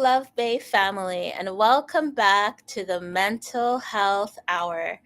Love Bay family, and welcome back to the Mental Health Hour.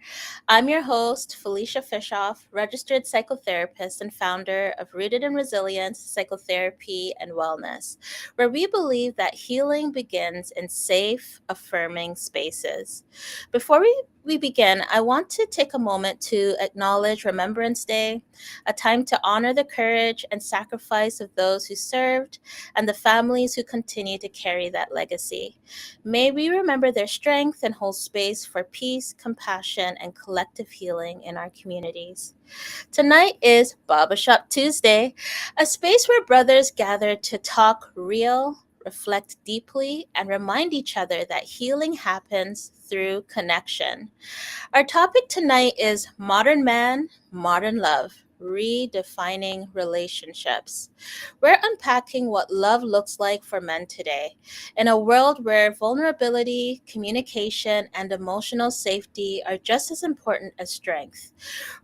I'm your host, Felicia Fishoff, registered psychotherapist and founder of Rooted in Resilience Psychotherapy and Wellness, where we believe that healing begins in safe, affirming spaces. Before we begin, I want to take a moment to acknowledge Remembrance Day, a time to honor the courage and sacrifice of those who served and the families who continue to carry that legacy. May we remember their strength and hold space for peace, compassion, and collective healing in our communities. Tonight is Barber Shop Tuesday, a space where brothers gather to talk real, reflect deeply, and remind each other that healing happens through connection. Our topic tonight is Modern Man, Modern Love, Redefining Relationships. We're unpacking what love looks like for men today in a world where vulnerability, communication, and emotional safety are just as important as strength.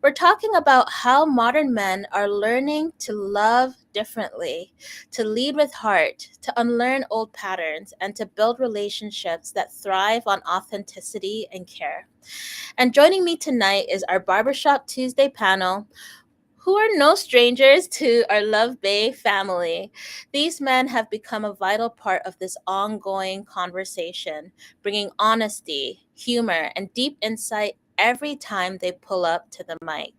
We're talking about how modern men are learning to love differently, to lead with heart, to unlearn old patterns, and to build relationships that thrive on authenticity and care. And joining me tonight is our Barbershop Tuesday panel, who are no strangers to our Love Bay family. These men have become a vital part of this ongoing conversation, bringing honesty, humor, and deep insight every time they pull up to the mic.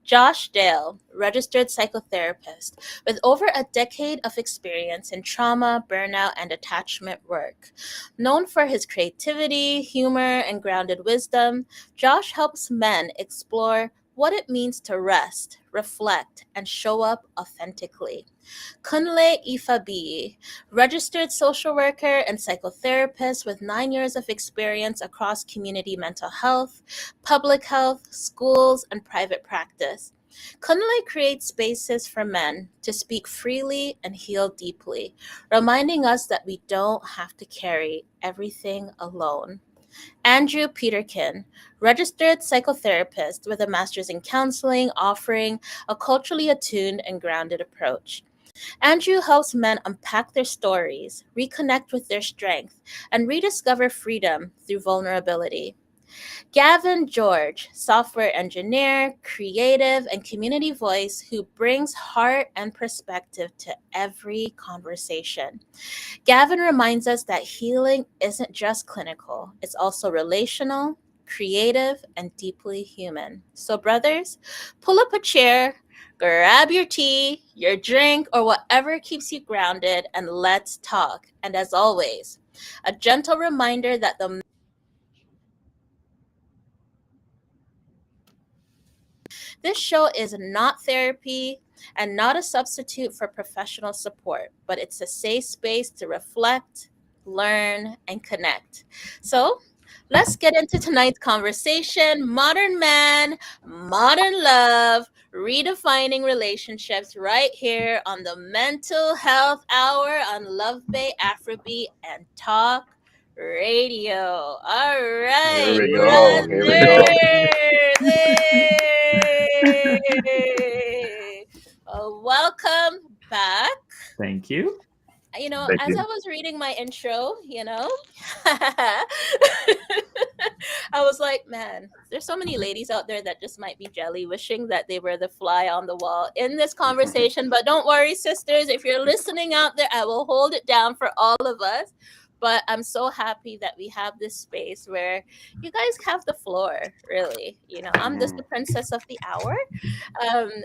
Josh Dale, registered psychotherapist with over a decade of experience in trauma, burnout, and attachment work. Known for his creativity, humor, and grounded wisdom, Josh helps men explore what it means to rest, reflect, and show up authentically. Kunle Ifabi, registered social worker and psychotherapist with 9 years of experience across community mental health, public health, schools, and private practice. Kunle creates spaces for men to speak freely and heal deeply, reminding us that we don't have to carry everything alone. Andrew Peterkin, registered psychotherapist with a master's in counseling, offering a culturally attuned and grounded approach. Andrew helps men unpack their stories, reconnect with their strength, and rediscover freedom through vulnerability. Gavin George, software engineer, creative, and community voice who brings heart and perspective to every conversation. Gavin reminds us that healing isn't just clinical, it's also relational, creative, and deeply human. So, brothers, pull up a chair, grab your tea, your drink, or whatever keeps you grounded, and let's talk. And as always, a gentle reminder that this show is not therapy and not a substitute for professional support, but it's a safe space to reflect, learn, and connect. So, let's get into tonight's conversation. Modern man, modern love, redefining relationships right here on the Mental Health Hour on Love Bay Afrobeat and Talk Radio. All Here right, we go. Here we go. brothers. Hey! Welcome back. Thank you. Thank As I you. was reading my intro, I was like, man, there's so many ladies out there that just might be jelly, wishing that they were the fly on the wall in this conversation. But don't worry, sisters, if you're listening out there, I will hold it down for all of us. But I'm so happy that we have this space where you guys have the floor, really. I'm just the princess of the hour.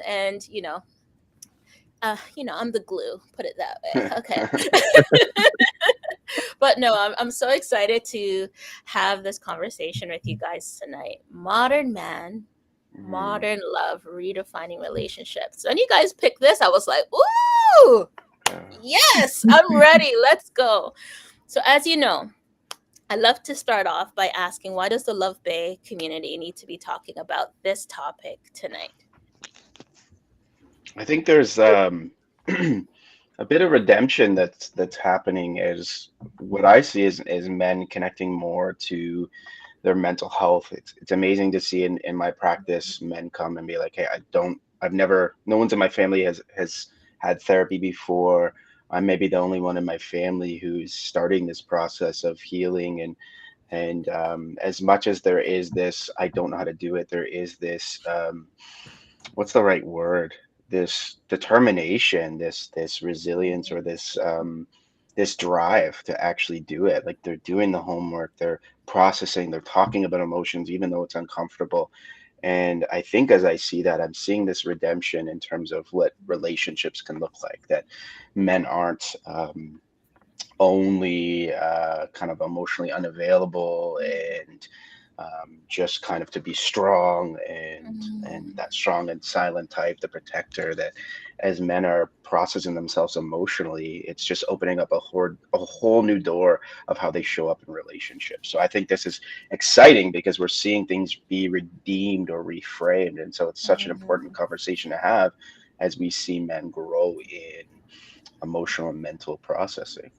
And I'm the glue, put it that way. Okay. But no, I'm so excited to have this conversation with you guys tonight. Modern man, modern love, redefining relationships. When you guys picked this, I was like, ooh, yes, I'm ready. Let's go. So as you know, I love to start off by asking, why does the Love Bay community need to be talking about this topic tonight? I think there's a bit of redemption that's happening as what I see is men connecting more to their mental health. It's amazing to see in my practice men come and be like, hey, no one's in my family has had therapy before. I may be the only one in my family who's starting this process of healing. And as much as there is this, I don't know how to do it, there is this, what's the right word? This determination, this resilience, or this drive to actually do it. Like they're doing the homework, they're processing, they're talking about emotions, even though it's uncomfortable. And I think as I see that, I'm seeing this redemption in terms of what relationships can look like. That men aren't only kind of emotionally unavailable and just kind of to be strong and Mm-hmm. that strong and silent type, the protector. That as men are processing themselves emotionally, it's just opening up a whole new door of how they show up in relationships. So I think this is exciting because we're seeing things be redeemed or reframed, and so it's such an important conversation to have as we see men grow in emotional and mental processing.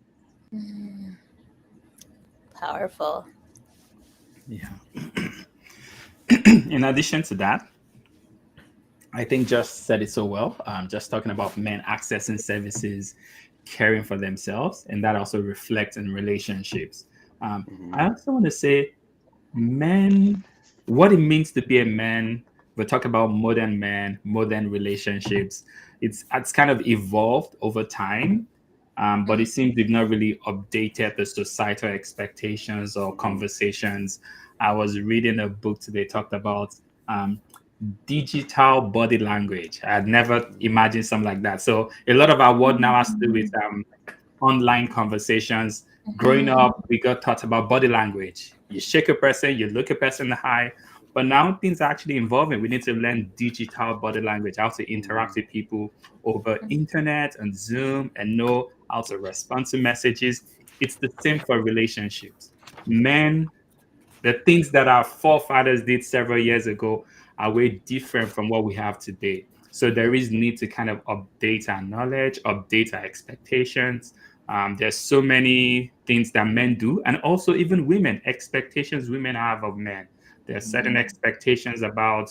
Mm-hmm. Powerful. Yeah. In addition to that, I think just said it so well. Just talking about men accessing services, caring for themselves, and that also reflects in relationships. Hmm. I also want to say, men, what it means to be a man. We talk about modern men, modern relationships. It's kind of evolved over time, but it seems we've not really updated the societal expectations or Hmm. conversations. I was reading a book today talked about um, digital body language. I had never imagined something like that. So a lot of our world now has to do with online conversations. Growing Mm-hmm. up, we got taught about body language. You shake a person, you look a person in the eye. But now things are actually evolving. We need to learn digital body language, how to interact Hmm. with people over internet and Zoom and know how to respond to messages. It's the same for relationships. Men, the things that our forefathers did several years ago are way different from what we have today. So there is need to kind of update our knowledge, update our expectations. There's so many things that men do, and also even women, expectations women have of men. There are certain expectations about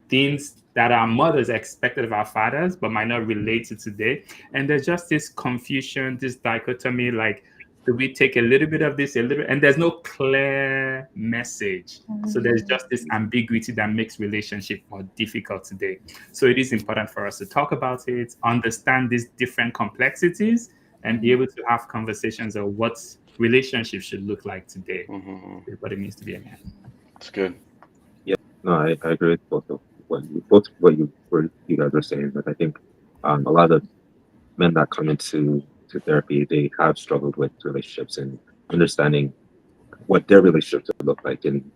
things that our mothers expected of our fathers, but might not relate to today. And there's just this confusion, this dichotomy, like, do we take a little bit of this, a little, and there's no clear message. So there's Mm-hmm. just this ambiguity that makes relationship more difficult today. So it is important for us to talk about it, understand these different complexities, and be able to have conversations of what relationships should look like today, Hmm. what it means to be a man. It's good. Yeah, no, I agree with both what you guys are saying. But I think a lot of men that come into therapy, they have struggled with relationships and understanding what their relationships would look like. And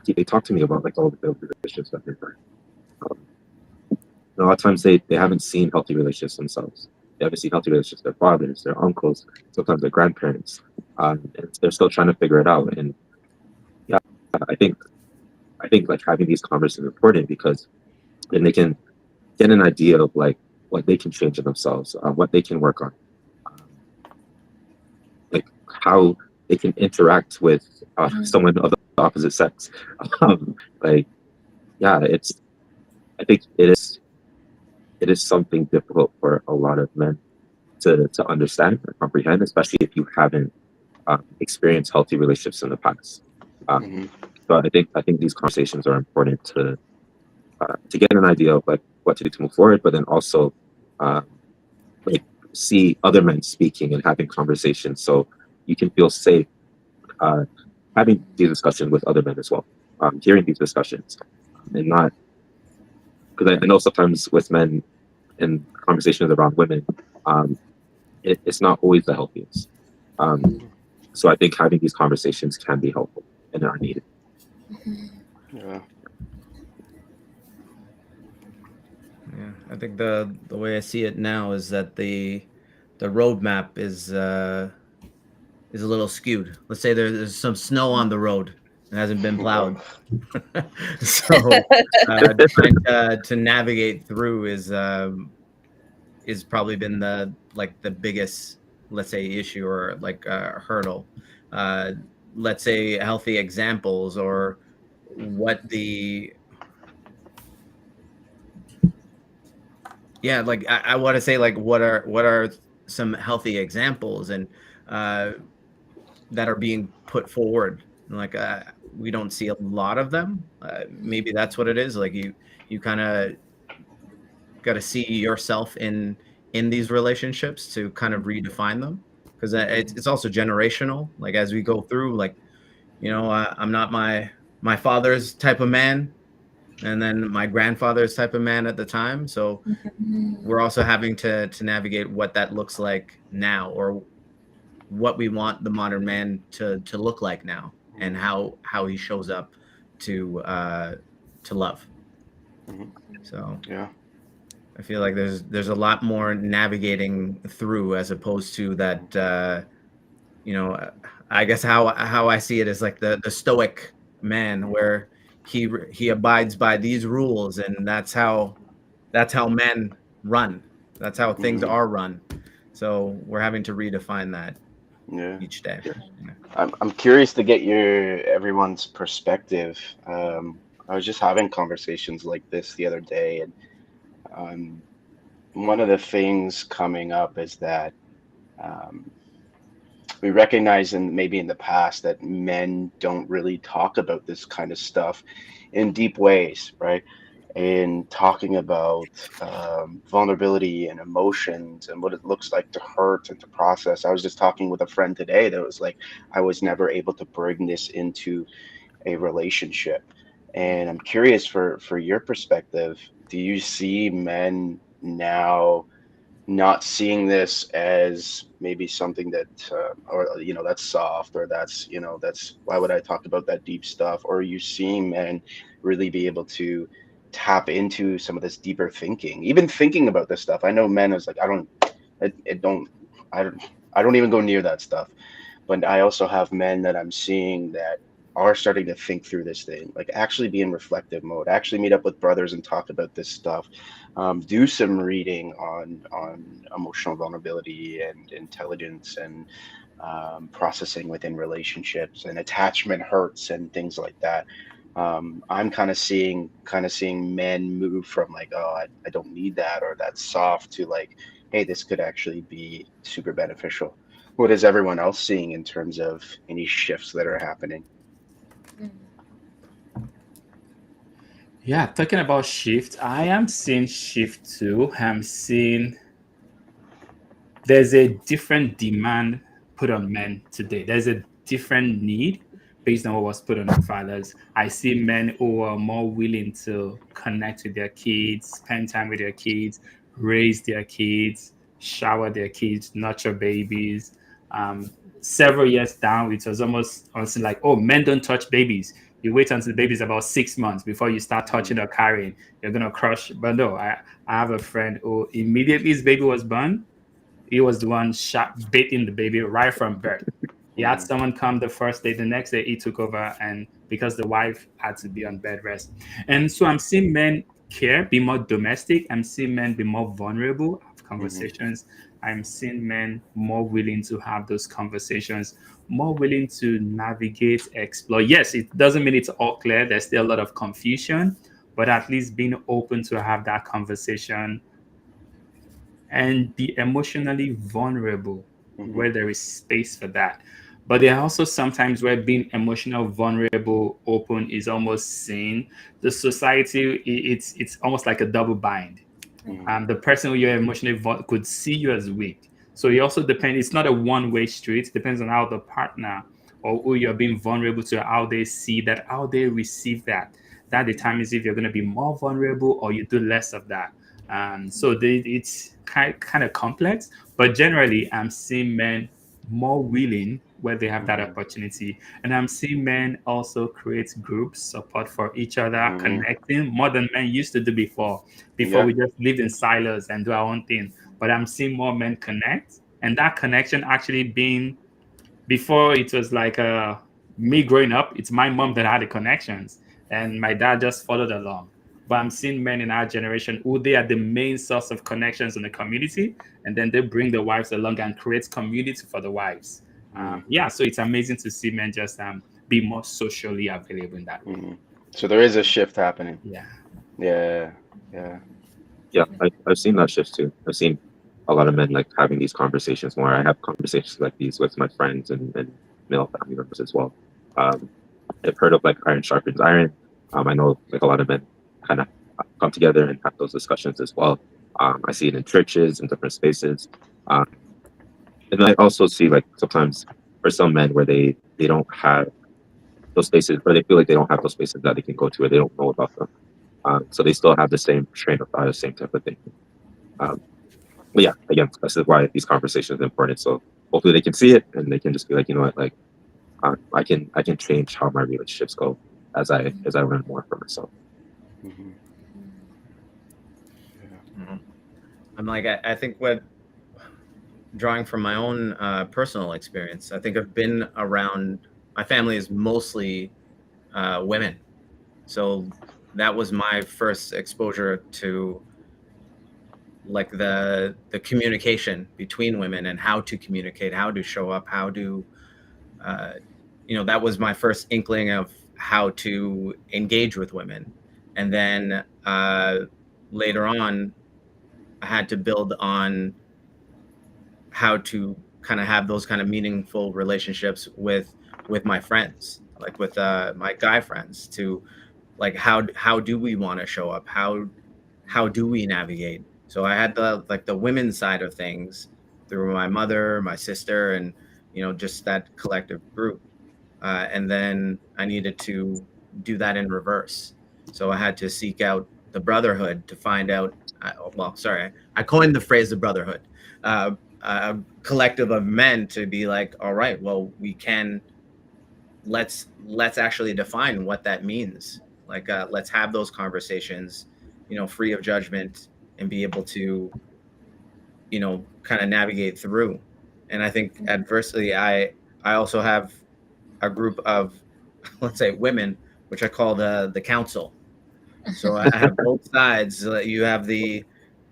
they talk to me about like all the failed relationships that they've had. Um, a lot of times they haven't seen healthy relationships themselves. They haven't seen healthy relationships with their fathers, their uncles, sometimes their grandparents, and they're still trying to figure it out. And yeah, I think I think like having these conversations is important because then they can get an idea of like what they can change in themselves, what they can work on, um, like how they can interact with someone of the opposite sex. Like, yeah, I think it is something difficult for a lot of men to understand or comprehend, especially if you haven't experienced healthy relationships in the past. Um, Hmm. so I think these conversations are important to get an idea of like what to do to move forward, but then also um, like see other men speaking and having conversations, so you can feel safe uh, having these discussions with other men as well, hearing these discussions, and not because I know sometimes with men and conversations around women, um, it's not always the healthiest. Um, so I think having these conversations can be helpful and are needed. Yeah. Yeah, I think the way I see it now is that the roadmap is a little skewed. Let's say there's some snow on the road and hasn't been Oh, plowed, so trying to navigate through is probably been the biggest, let's say, issue or like hurdle. Uh, let's say healthy examples or what the yeah, like I want to say like what are some healthy examples and that are being put forward. Like we don't see a lot of them. Maybe that's what it is. Like you kind of got to see yourself in these relationships to kind of redefine them, because it's also generational. Like as we go through, like, you know, I'm not my father's type of man, and then my grandfather's type of man at the time. So we're also having to navigate what that looks like now, or what we want the modern man to look like now, and how he shows up to love. So Yeah. I feel like there's a lot more navigating through, as opposed to that you know, I guess how I see it is like the stoic man, where he abides by these rules, and that's how men run. That's how things are run. So we're having to redefine that Yeah. each day. I'm curious to get everyone's perspective. I was just having conversations like this the other day, and one of the things coming up is that um, we recognize, and maybe in the past, that men don't really talk about this kind of stuff in deep ways, right? In talking about vulnerability and emotions and what it looks like to hurt and to process. I was just talking with a friend today that was like, I was never able to bring this into a relationship. And I'm curious, for your perspective, do you see men now not seeing this as maybe something that or that's soft, or that's that's, why would I talk about that deep stuff? Or are you seeing men really be able to tap into some of this deeper thinking, even thinking about this stuff? I know men is like, I don't I don't even go near that stuff. But I also have men that I'm seeing that are starting to think through this thing, like actually be in reflective mode, actually meet up with brothers and talk about this stuff, do some reading on emotional vulnerability and intelligence and processing within relationships and attachment hurts and things like that. I'm kind of seeing men move from like, oh, I don't need that, or that's soft, to like, hey, this could actually be super beneficial. What is everyone else seeing in terms of any shifts that are happening? Yeah, talking about shift, I am seeing shift too. I'm seeing there's a different demand put on men today. There's a different need based on what was put on our fathers. I see men who are more willing to connect with their kids, spend time with their kids, raise their kids, shower their kids, nurture babies. Several years down, it was almost honestly like, oh, men don't touch babies. You wait until the baby's about 6 months before you start touching or carrying. You're gonna crush. But no, I have a friend who immediately his baby was born, he was the one shot baiting the baby right from birth. He had someone come the first day, the next day he took over, and because the wife had to be on bed rest. And so I'm seeing men care, be more domestic. I'm seeing men be more vulnerable, have Hmm. conversations. I'm seeing men more willing to have those conversations, more willing to navigate, explore. Yes, it doesn't mean it's all clear. There's still a lot of confusion, but at least being open to have that conversation and be emotionally vulnerable Hmm. where there is space for that. But there are also sometimes where being emotional, vulnerable, open is almost seen. The society, it's almost like a double bind. Hmm. The person who you're emotionally could see you as weak. So it also depends. It's not a one-way street. It depends on how the partner or who you're being vulnerable to, how they see that, how they receive that. That determines if you're going to be more vulnerable or you do less of that. So it's kind of complex, but generally, I'm seeing men more willing where they have that Hmm. opportunity. And I'm seeing men also create groups, support for each other, Hmm. connecting more than men used to do before. Before Yeah. we just lived in silos and do our own thing. But I'm seeing more men connect, and that connection actually being before it was like me growing up, it's my mom that had the connections, and my dad just followed along. But I'm seeing men in our generation who they are the main source of connections in the community, and then they bring the wives along and create community for the wives. Hmm. Yeah, so it's amazing to see men just be more socially available in that way. Hmm. So there is a shift happening. Yeah. Yeah. Yeah. Yeah, I've seen that shift too. I've seen a lot of men like having these conversations more. I have conversations like these with my friends and male family members as well. Um, I've heard of like iron sharpens iron. I know like a lot of men kind of come together and have those discussions as well. I see it in churches and different spaces. Um, and I also see like sometimes for some men where they don't have those spaces, or they feel like they don't have those spaces that they can go to, or they don't know about them. So they still have the same train of thought, the same type of thing. Um, but yeah, again, this is why these conversations are important. So hopefully they can see it and they can just be like, you know what, like I can change how my relationships go as I learn more for myself. Mm-hmm. Yeah. Mhm. I'm like, I think what drawing from my own personal experience, I think I've been around. My family is mostly women, so that was my first exposure to like the communication between women and how to communicate, how to show up, how to uh, that was my first inkling of how to engage with women. And then later on, I had to build on how to kind of have those kind of meaningful relationships with my friends, like with my guy friends, to like how do we want to show up, how do we navigate. So I had the like the women's side of things through my mother, my sister, and just that collective group. And then I needed to do that in reverse. So I had to seek out the brotherhood to find out. Well, sorry, I coined the phrase the brotherhood, uh, a collective of men to be like, all right, well, we can let's actually define what that means. Like, let's have those conversations, free of judgment, and be able to, kind of navigate through. And I think adversity, I also have a group of let's say women, which I call the council. So I have both sides. You have the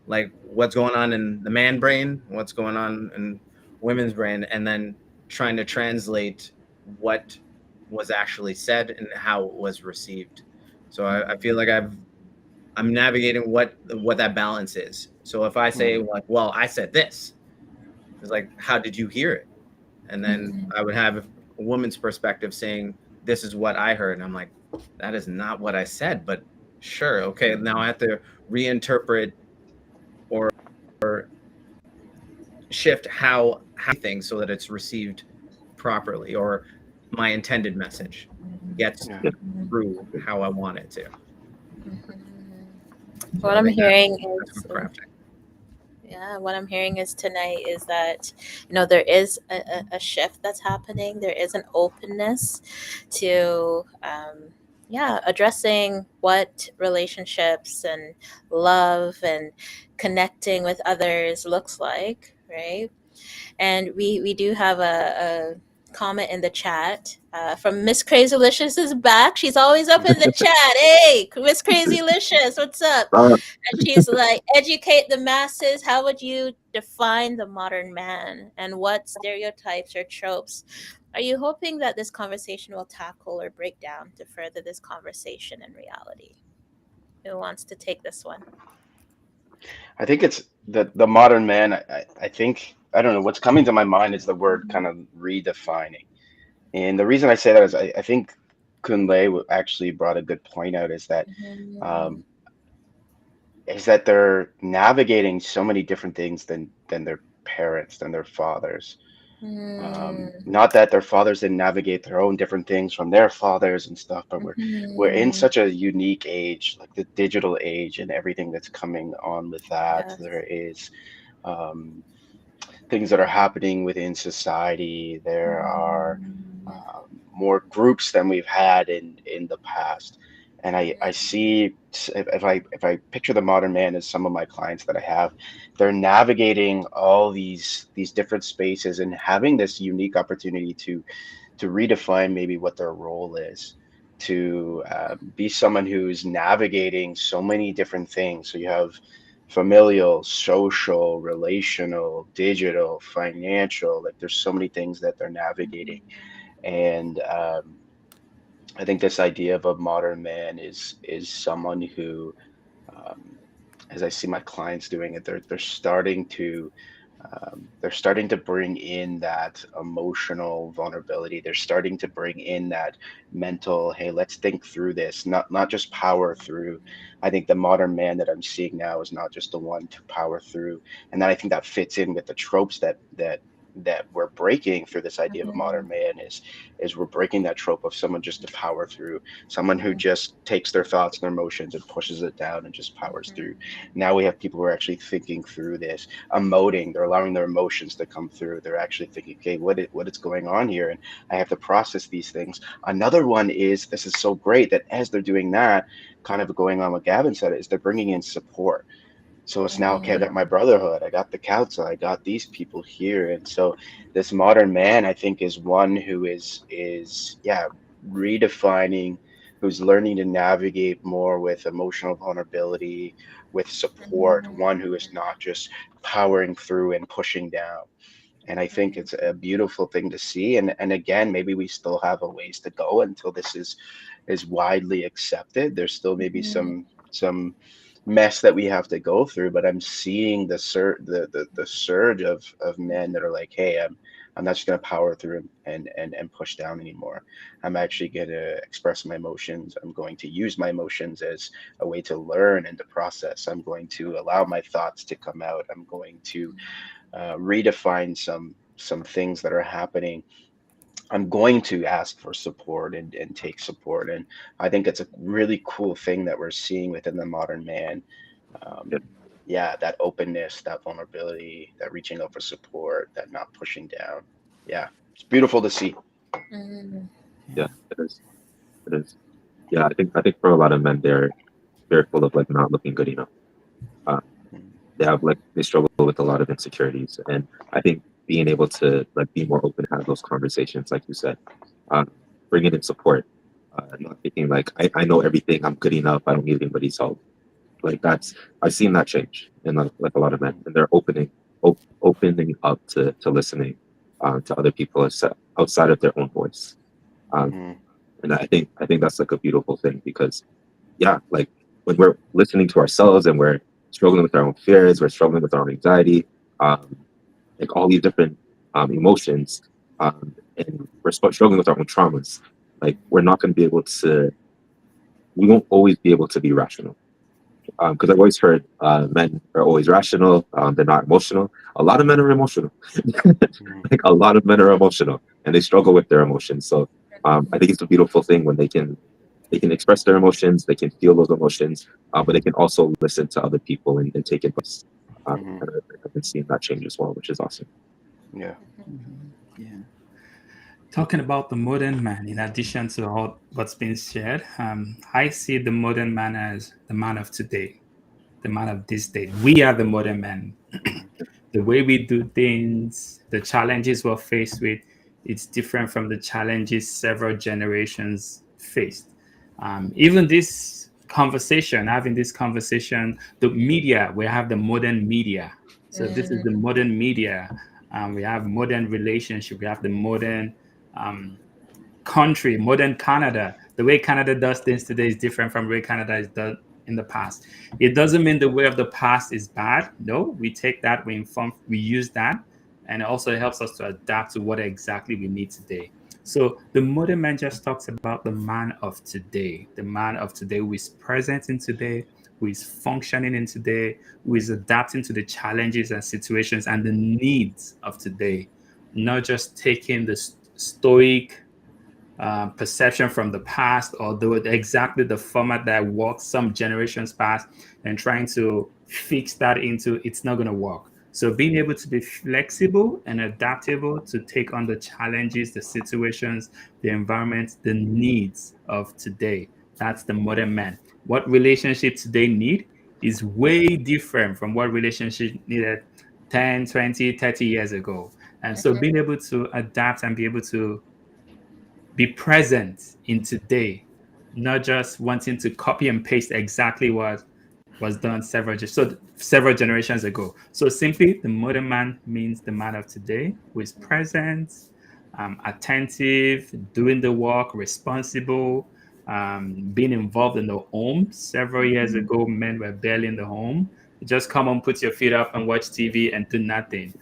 like what's going on in the man brain, what's going on in women's brain, and then trying to translate what was actually said and how it was received. So I feel like I'm navigating what that balance is. So if I say Mm-hmm. like, well, I said this, it's like, how did you hear it? And then I would have a woman's perspective saying, this is what I heard. And I'm like, that is not what I said, but sure. Okay. Now I have to reinterpret or shift how things so that it's received properly, or my intended message gets Yeah. Yeah. through how I want it to. So What I I'm think hearing that's is, what crafting. yeah, what I'm hearing is tonight is that, there is a shift that's happening. There is an openness to, yeah, addressing what relationships and love and connecting with others looks like, right? And we do have a comment in the chat from Miss Crazylicious is back. She's always up in the chat. Hey, Miss Crazylicious, what's up? Uh, And she's like, educate the masses. How would you define the modern man? And what stereotypes or tropes are you hoping that this conversation will tackle or break down to further this conversation in reality? Who wants to take this one? I think it's the modern man. I think I don't know what's coming to my mind is the word kind of redefining. And the reason I say that is I think Kunle actually brought a good point out um, is that they're navigating so many different things than their parents, than their fathers. Mm, Not that their fathers didn't navigate their own different things from their fathers and stuff, but we're in mhm. such a unique age, like the digital age and everything that's coming on with that. Yes. There is um, things that are happening within society. There are more groups than we've had in the past. And I see if I picture the modern man as some of my clients that I have, they're navigating all these different spaces and having this unique opportunity to redefine maybe what their role is, to be someone who's navigating so many different things. So you have familial, social, relational, digital, financial. Like there's so many things that they're navigating, and I think this idea of a modern man is someone who um, as I see my clients doing it, they're starting to bring in that emotional vulnerability. They're starting to bring in that mental, hey, let's think through this, not just power through. I think the modern man that I'm seeing now is not just the one to power through. And then I think that fits in with the tropes that we're breaking through this idea of a modern man is we're breaking that trope of someone just to power through, someone who just takes their thoughts and their emotions and pushes it down and just powers through. Now we have people who are actually thinking through this, emoting. They're allowing their emotions to come through. They're actually thinking, okay, what is going on here? And I have to process these things. Another one is, this is so great that as they're doing that, kind of going on what Gavin said, is they're bringing in support. So it's now, okay, I got my brotherhood, I got the council, I got these people here. And so this modern man, I think, is one who is yeah, redefining, who's learning to navigate more with emotional vulnerability, with support, one who is not just powering through and pushing down. And I think it's a beautiful thing to see. And again, maybe we still have a ways to go until this is widely accepted. There's still maybe some mess that we have to go through, but I'm seeing the surge of men that are like, hey, I'm not just gonna power through and push down anymore. I'm actually gonna express my emotions. I'm going to use my emotions as a way to learn and to process. I'm going to allow my thoughts to come out. I'm going to redefine some things that are happening. I'm going to ask for support and take support. And I think it's a really cool thing that we're seeing within the modern man. Um, Yeah, yeah, that openness, that vulnerability, that reaching out for support, that not pushing down. Yeah, it's beautiful to see. yeah, it is. It is. Yeah, I think for a lot of men, they're full of like not looking good enough. Uh, Mm, they struggle with a lot of insecurities, and I think being able to like be more open, have those conversations, like you said, uh, bringing in support, not thinking like I know everything, I'm good enough, I don't need anybody's help. Like that's I've seen that change in like a lot of men, mm, and they're opening up to listening to other people outside of their own voice. Um, mm, and I think that's like a beautiful thing because yeah, like when we're listening to ourselves and we're struggling with our own fears, we're struggling with our own anxiety, um, like all these different emotions, and we're struggling with our own traumas. Like we're not going to be able to, we won't always be able to be rational. Because I've always heard men are always rational, they're not emotional. A lot of men are emotional. mm, Like a lot of men are emotional and they struggle with their emotions. So I think it's a beautiful thing when they can express their emotions, they can feel those emotions, but they can also listen to other people and take advice. mm, And I've been seeing that change as well, which is awesome. yeah. Yeah. Talking about the modern man, in addition to all what's been shared, I see the modern man as the man of today, the man of this day. We are the modern man. Mm, The way we do things, the challenges we're faced with, it's different from the challenges several generations faced. Even this conversation, having this conversation, the media, we have the modern media. So this is the modern media. We have modern relationship. We have the modern um, country, modern Canada. The way Canada does things today is different from the way Canada is done in the past. It doesn't mean the way of the past is bad. No, we take that, we inform, we use that, and it also helps us to adapt to what exactly we need today. So the modern man just talks about the man of today who is present in today, who is functioning in today, who is adapting to the challenges and situations and the needs of today, not just taking the stoic perception from the past or exactly the format that worked some generations past and trying to fix that into it's not going to work. So being able to be flexible and adaptable to take on the challenges, the situations, the environment, the needs of today. That's the modern man. What relationship today need is way different from what relationship needed 10, 20, 30 years ago. And so being able to adapt and be able to be present in today, not just wanting to copy and paste exactly what was done several generations ago. So simply, the modern man means the man of today who is present, attentive, doing the work, responsible, being involved in the home. Several years ago, men were barely in the home. just come on, put your feet up and watch TV and do nothing.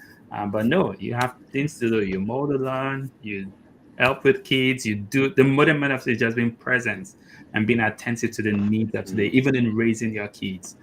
But no, you have things to do. You mow the lawn, you help with kids, you do the modern man of is just being present and being attentive to the needs of today, even in raising your kids.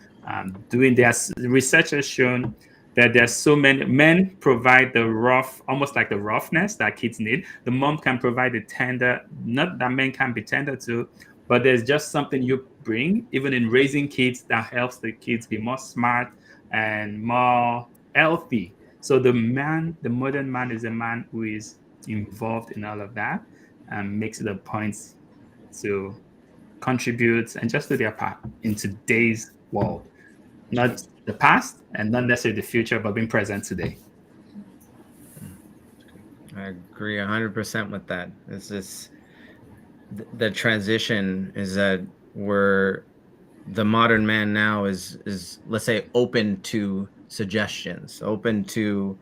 Doing their research has shown that there's so many men provide the rough, almost like the roughness that kids need. The mom can provide the tender, not that men can be tender to, but there's just something you bring, even in raising kids, that helps the kids be more smart and more healthy. So the man, the modern man, is a man who is involved in all of that and makes it a point to contribute and just do their part in today's world. Not the past and not necessarily the future, but being present today. I agree 100% with that. It's just the transition is that we're the modern man now is let's say open to suggestions, open to,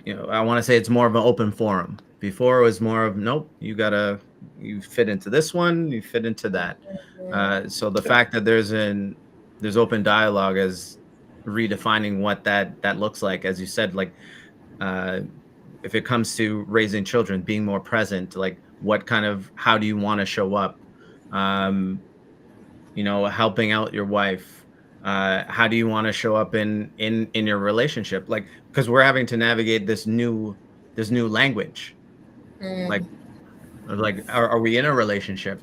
I want to say it's more of an open forum. Before it was more of, nope, you fit into this one, you fit into that. So the fact that there's open dialogue as redefining what that looks like, as you said, like uh, if it comes to raising children, being more present, like how do you want to show up? Um, helping out your wife. How do you want to show up in your relationship? Like, because we're having to navigate this new language. Like, are we in a relationship?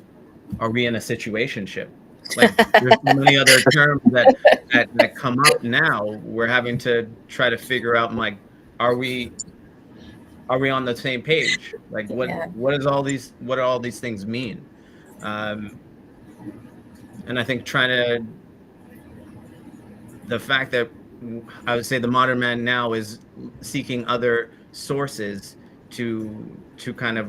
Are we in a situationship? Like, there's so many other terms that come up now. We're having to try to figure out, like, are we on the same page? Like, what do all these things mean? And I think the fact that I would say the modern man now is seeking other sources to kind of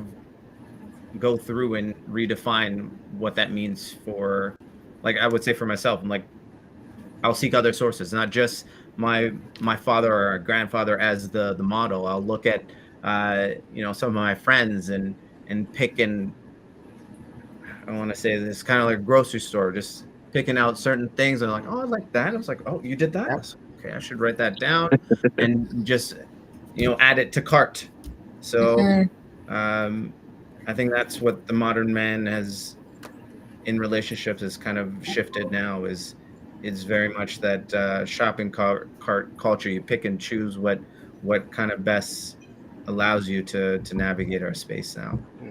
go through and redefine what that means for, like, I would say for myself, I'm like, I'll seek other sources, not just my father or grandfather as the model. I'll look at some of my friends and pick, and I want to say this kind of like a grocery store, just picking out certain things and like, oh, I like that. I was like, oh, you did that? I was like, okay, I should write that down and just add it to cart. So I think that's what the modern man has in relationships has kind of shifted now, is very much that shopping cart culture. You pick and choose what kind of best allows you to navigate our space now. Yeah.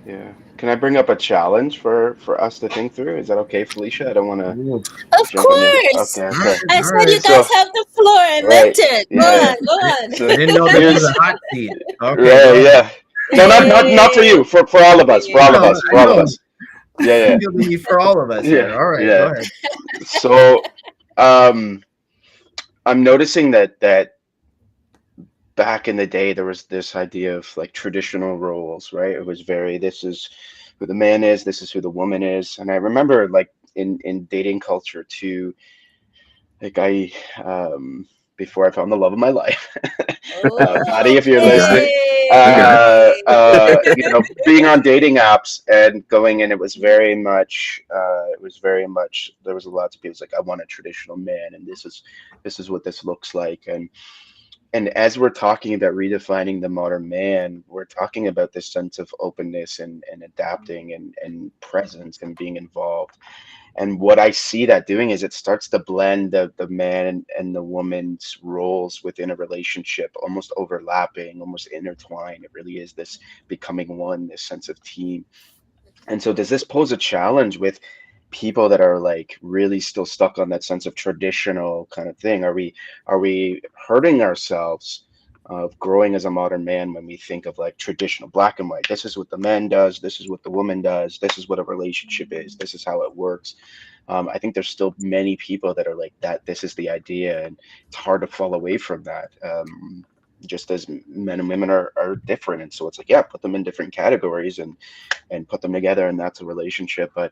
Yeah. Can I bring up a challenge for us to think through? Is that okay, Felicia? I don't want to Of jump on you. course. Okay, All okay. right, I all said you right. So, guys have the floor. I right. meant it. Go Yeah. on, go on. So I didn't know this was here's a hot seat. Okay, right. go ahead. Yeah. No, not for you. For all of us. For all of No, us. I For all of know. us. Yeah. I Yeah. feel the need for all of us Yeah. here. All right, go Yeah. ahead. So, um, I'm noticing that back in the day there was this idea of like traditional roles, right? It was very, this is who the man is, this is who the woman is. And I remember like in dating culture too, like before I found the love of my life, Patty, if you're You got listening, it. You got it. being on dating apps and going in, it was very much, there was lots of people like, I want a traditional man, and this is what this looks like. And as we're talking about redefining the modern man, we're talking about this sense of openness and adapting and presence and being involved. And what I see that doing is it starts to blend the man and the woman's roles within a relationship, almost overlapping, almost intertwined. It really is this becoming one, this sense of team. And so does this pose a challenge with people that are like really still stuck on that sense of traditional kind of thing? Are we hurting ourselves of growing as a modern man when we think of like traditional black and white? This is what the man does, this is what the woman does, this is what a relationship is, this is how it works. I think there's still many people that are like that. This is the idea, and it's hard to fall away from that. Just as men and women are different, and so it's like, yeah, put them in different categories and put them together, and that's a relationship. But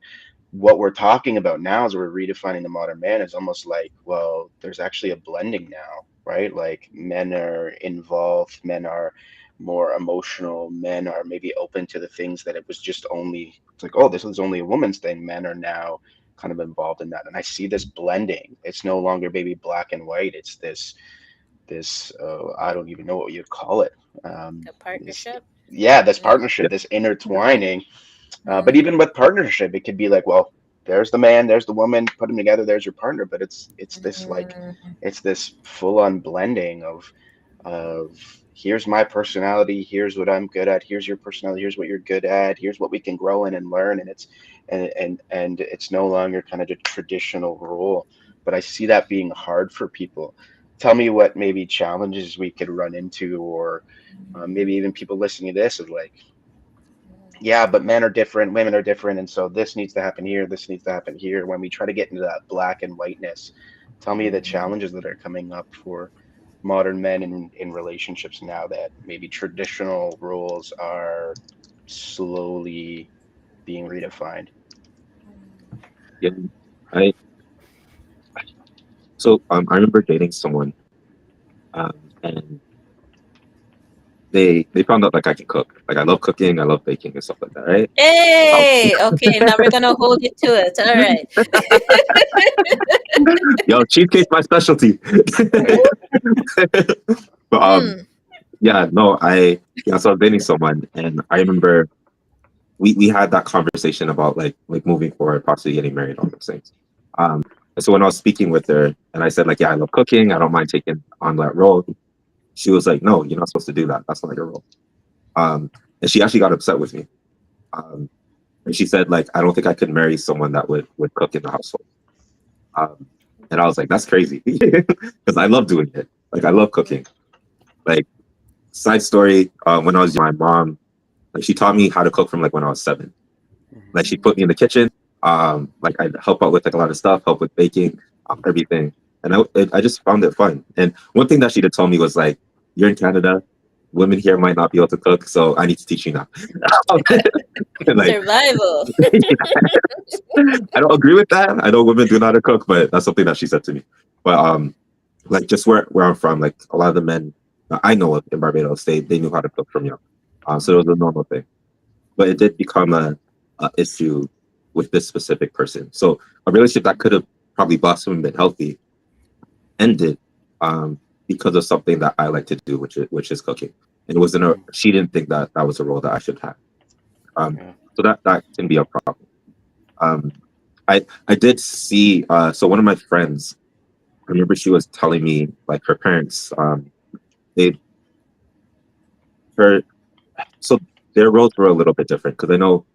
what we're talking about now as we're redefining the modern man is almost like, well, there's actually a blending now, right? Like men are involved, men are more emotional, men are maybe open to the things that it was just only, it's like, oh, this was only a woman's thing. Men are now kind of involved in that, and I see this blending. It's no longer maybe black and white. It's this I don't even know what you'd call it. A This, partnership. yeah, this Yeah. partnership, this intertwining. But Mm, even with partnership, it could be like, well, there's the man, there's the woman, put them together, there's your partner. But it's this like mm, it's this full on blending of here's my personality, here's what I'm good at, here's your personality, here's what you're good at, here's what we can grow in and learn. And it's no longer kind of the traditional role. But I see that being hard for people. Tell me what maybe challenges we could run into, or maybe even people listening to this is like, yeah, but men are different, women are different, and so this needs to happen here, this needs to happen here. When we try to get into that black and whiteness, tell me the mm. challenges that are coming up for modern men in relationships now, that maybe traditional roles are slowly being redefined. Yeah, I so I remember dating someone, and they found out like I can cook. Like I love cooking, I love baking and stuff like that, right? Um, Hey, okay, now we're gonna hold you to it. All right. Yo, cheesecake's my specialty. But Mm, yeah, no, so I was dating someone, and I remember we had that conversation about like moving forward, possibly getting married, all those things. Um, and so when I was speaking with her, and I said like, yeah, I love cooking, I don't mind taking on that role. She was like, no, you're not supposed to do that. That's not your role. And she actually got upset with me. Um, and she said like, I don't think I could marry someone that would cook in the household. Um, and I was like, that's crazy, because I love doing it. Like I love cooking. Like side story, when I was young, my mom, like she taught me how to cook from like when I was 7. Mhm. Like she put me in the kitchen. Like I'd help out with like a lot of stuff, help with baking, everything. And I just found it fun. And one thing that she did tell me was like, you're in Canada, women here might not be able to cook, so I need to teach you now. And like, survival. I don't agree with that. I know women do know how to cook, but that's something that she said to me. But like just where I'm from, like a lot of the men that I know of in Barbados, they knew how to cook from young. So it was a normal thing. But it did become a issue with this specific person. So a relationship that could have probably blossomed and been healthy ended, because of something that I like to do, which is cooking. And it wasn't a. Mhm. She didn't think that that was a role that I should have. Um, Yeah. so that can be a problem. Um, I did see. So one of my friends, I remember she was telling me like her parents, they her so their roles were a little bit different, because I know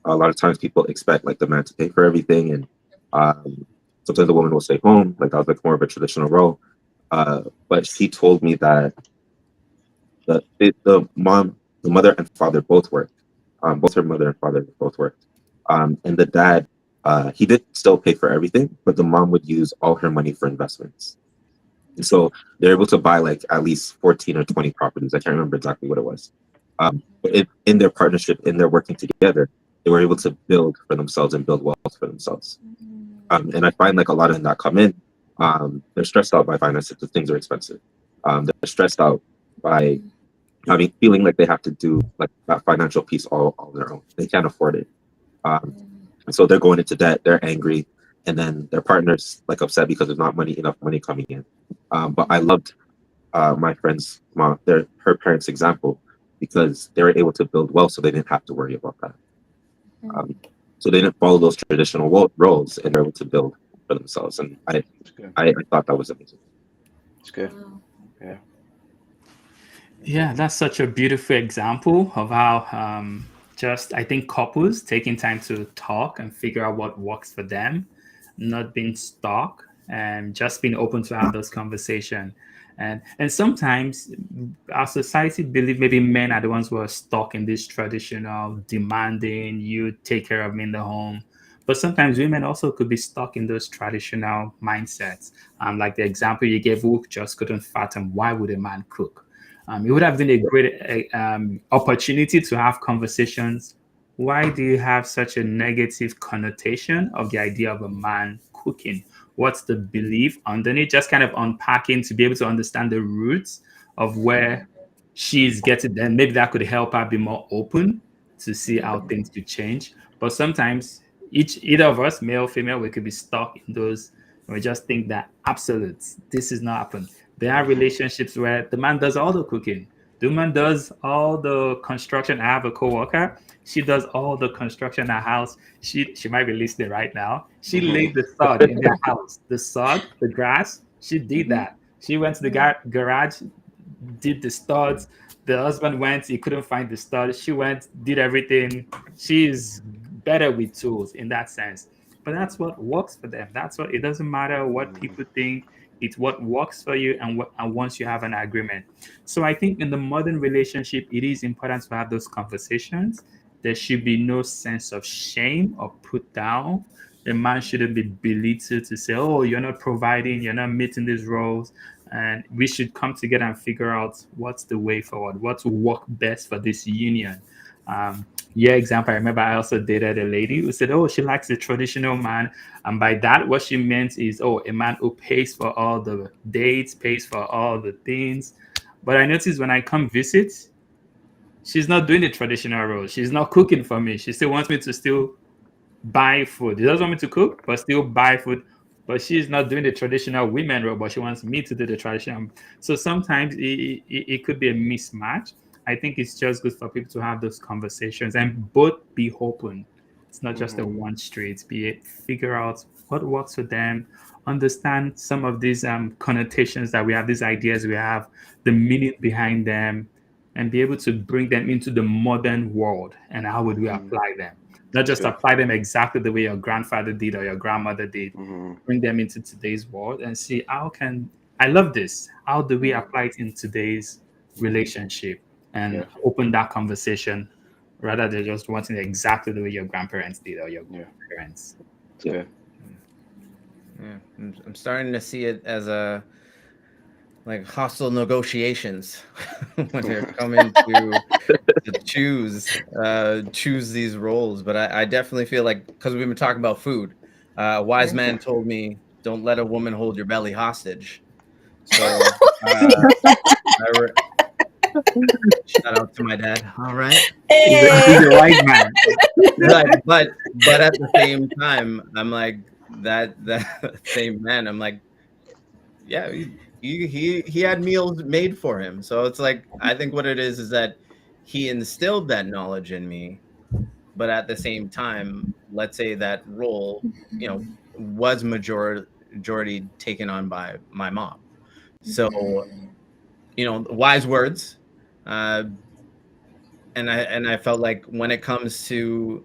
a lot of times people expect like the man to pay for everything, and sometimes the woman will stay home. Like that was like more of a traditional role. But she told me that the mother and father both worked. Both her mother and father both worked. And the dad, he did still pay for everything, but the mom would use all her money for investments. And so they're able to buy like at least 14 or 20 properties. I can't remember exactly what it was. But in their partnership, in their working together, they were able to build for themselves and build wealth for themselves. And I find like a lot of them that come in, they're stressed out by finances because things are expensive. They're stressed out by feeling like they have to do like that financial piece all on their own. They can't afford it. Um, and so they're going into debt, they're angry, and then their partner's like upset because there's not enough money coming in. But I loved my friend's mom, her parents' example, because they were able to build wealth, so they didn't have to worry about that. Um, so they didn't follow those traditional roles, and they're able to build for themselves. And It's good. I thought that was amazing. It's good. Wow. Yeah. Yeah, that's such a beautiful example of how just I think couples taking time to talk and figure out what works for them, not being stuck and just being open to have those conversations. And sometimes our society believe maybe men are the ones who are stuck in this traditional demanding you take care of me in the home. But sometimes women also could be stuck in those traditional mindsets. Like the example you gave, who just couldn't fathom why would a man cook? It would have been a great opportunity to have conversations. Why do you have such a negative connotation of the idea of a man cooking? What's the belief underneath? Just kind of unpacking to be able to understand the roots of where she's getting. Then maybe that could help her be more open to see how things could change. But sometimes either of us, male, female, we could be stuck in those. And we just think that absolutes. This is not happen. There are relationships where the man does all the cooking. The woman does all the construction. I have a coworker. She does all the construction in her house. She might be listening right now. She laid the sod in their house. The sod, the grass. She did that. She went to the garage, did the studs. The husband went, he couldn't find the stud. She went, did everything. She's better with tools in that sense. But that's what works for them. That's what, it doesn't matter what people think. It's what works for you, and once you have an agreement. So I think in the modern relationship, it is important to have those conversations. There should be no sense of shame or put down. The man shouldn't be belittled to say, "Oh, you're not providing, you're not meeting these roles." And we should come together and figure out what's the way forward, what will work best for this union. Yeah, example, I remember I also dated a lady who said, "Oh, she likes the traditional man." And by that, what she meant is, oh, a man who pays for all the dates, pays for all the things. But I noticed when I come visit, she's not doing the traditional role. She's not cooking for me. She still wants me to still buy food. She doesn't want me to cook, but still buy food. But she's not doing the traditional women role, but she wants me to do the traditional. So sometimes it could be a mismatch. I think it's just good for people to have those conversations and both be open. It's not just a one street. Be it figure out what works for them, understand some of these connotations that we have, these ideas we have, the meaning behind them, and be able to bring them into the modern world. And how would we apply them? Not That's just good. apply them exactly the way your grandfather did or your grandmother did. Bring them into today's world and see how can I love this. How do we apply it in today's relationship and Yeah. open that conversation rather than just wanting exactly the way your grandparents did or your Yeah. parents. It's good. Yeah, I'm starting to see it as a like hostile negotiations when they're coming to choose these roles. But I definitely feel like, because we've been talking about food, a wise man told me, "Don't let a woman hold your belly hostage." So I shout out to my dad. All right, He's a wise man. right, but at the same time, I'm like that same man. I'm like, yeah, he had meals made for him. So it's like, I think what it is that he instilled that knowledge in me, but at the same time, let's say that role, was majority taken on by my mom. So, wise words. Uh, and I felt like when it comes to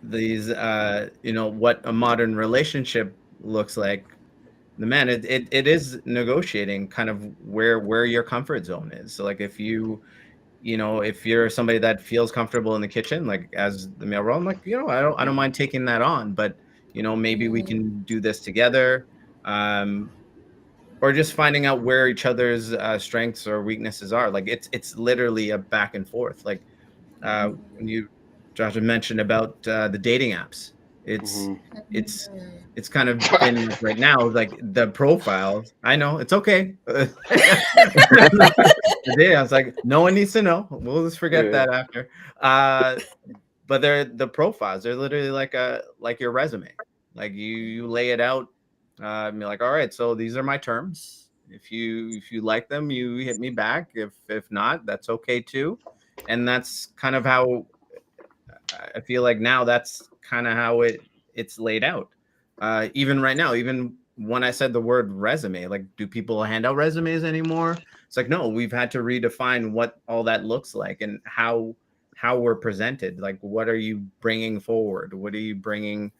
these, what a modern relationship looks like, the man, it is negotiating kind of where your comfort zone is. So like, if you're somebody that feels comfortable in the kitchen, like as the male role, I'm like, I don't mind taking that on, but maybe we can do this together. Or just finding out where each other's strengths or weaknesses are. Like it's literally a back and forth. Like when Josh mentioned about the dating apps, it's it's it's kind of been like right now, like the profiles. I know it's okay. Yeah, I was like, no one needs to know. We'll just forget Yeah. that after. But they're the profiles. They're literally like your resume. Like you lay it out. You're like, all right, so these are my terms. If you like them, you hit me back. If not, that's okay too. And that's kind of how I feel like now. That's kind of how it's laid out. Even right now, even when I said the word resume, like, do people hand out resumes anymore? It's like, no, we've had to redefine what all that looks like and how we're presented. Like, what are you bringing forward? What are you bringing?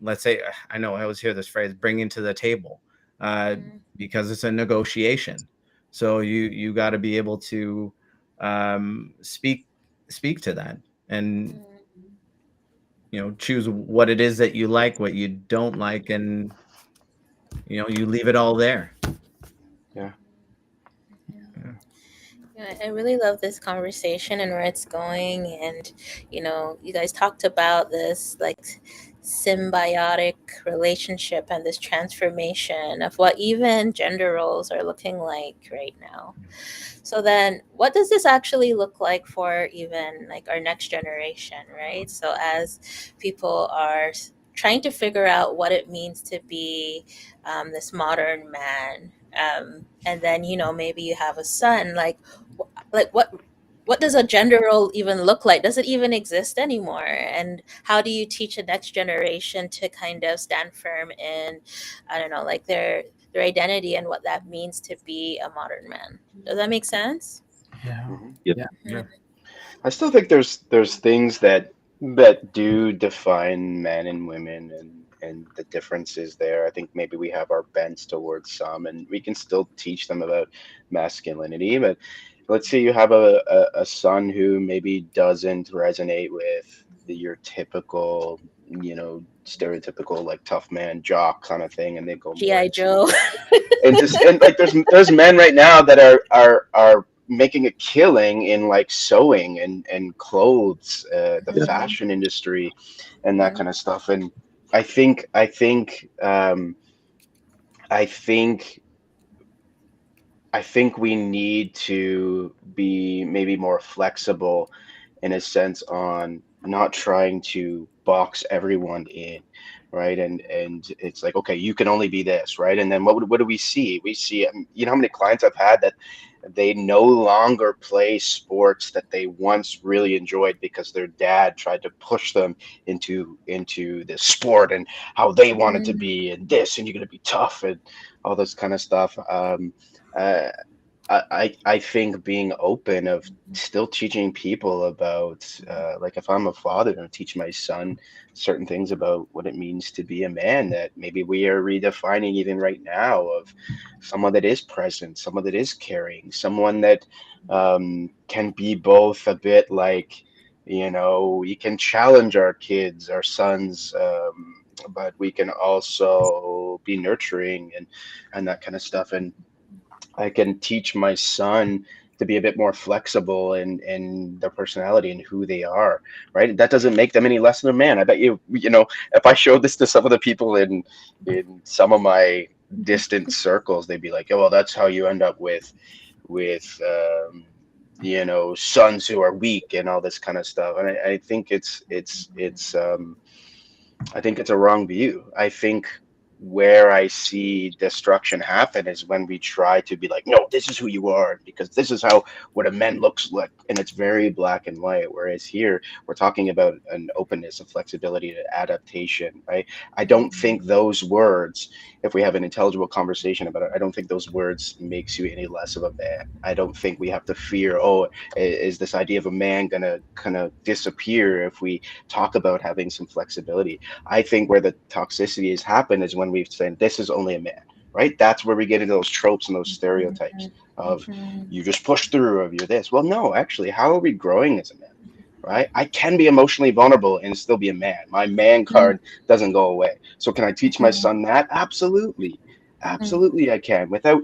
Let's say, I know I always hear this phrase, bringing to the table, because it's a negotiation. So you got to be able to speak to that, and choose what it is that you like, what you don't like, and you leave it all there. Yeah. Yeah, I really love this conversation and where it's going. And, you guys talked about this, like symbiotic relationship and this transformation of what even gender roles are looking like right now. So then what does this actually look like for even like our next generation, right? So as people are trying to figure out what it means to be this modern man, and then maybe you have a son, like like what does a gender role even look like? Does it even exist anymore? And how do you teach the next generation to kind of stand firm in, I don't know, like their identity and what that means to be a modern man? Does that make sense? Yeah. Mhm. Yep. Yeah. Yeah. I still think there's things that do define men and women, and the differences there. I think maybe we have our bents towards some, and we can still teach them about masculinity. But let's say you have a son who maybe doesn't resonate with your typical, stereotypical like tough man jock kind of thing, and they go more GI into Joe. and like there's men right now that are making a killing in like sewing and clothes, the Yeah. fashion industry, and that Mhm. kind of stuff. And I think I think we need to be maybe more flexible in a sense on not trying to box everyone in, right? And it's like, okay, you can only be this, right? And then what do we see? We see, how many clients I've had that they no longer play sports that they once really enjoyed because their dad tried to push them into this sport and how they wanted to Mm, be and this, and you're going to be tough and all this kind of stuff. Uh, I think being open of still teaching people about, like if I'm a father and teach my son certain things about what it means to be a man, that maybe we are redefining even right now, of someone that is present, someone that is caring, someone that can be both a bit like, we can challenge our kids, our sons, but we can also be nurturing and that kind of stuff. And I can teach my son to be a bit more flexible in their personality and who they are, right? That doesn't make them any less than a man. I bet if I showed this to some of the people in some of my distant circles, they'd be like, "Oh, well, that's how you end up with sons who are weak and all this kind of stuff." And I think I think it's a wrong view. I think where I see destruction happen is when we try to be like, no, this is who you are because this is how what a man looks like, and it's very black and white. Whereas here we're talking about an openness, a flexibility, an adaptation, right? I don't think those words, if we have an intelligible conversation about it, I don't think those words makes you any less of a man. I don't think we have to fear, oh, is this idea of a man gonna kind of disappear if we talk about having some flexibility? I think where the toxicity has happened is when we've said this is only a man, right? That's where we get into those tropes and those stereotypes of mhm, you just push through, of you're this. Well, no, actually, how are we growing as a man? Right? I can be emotionally vulnerable and still be a man. My man mhm, card doesn't go away. So can I teach my mhm, son that? Absolutely. mhm, Absolutely I can, without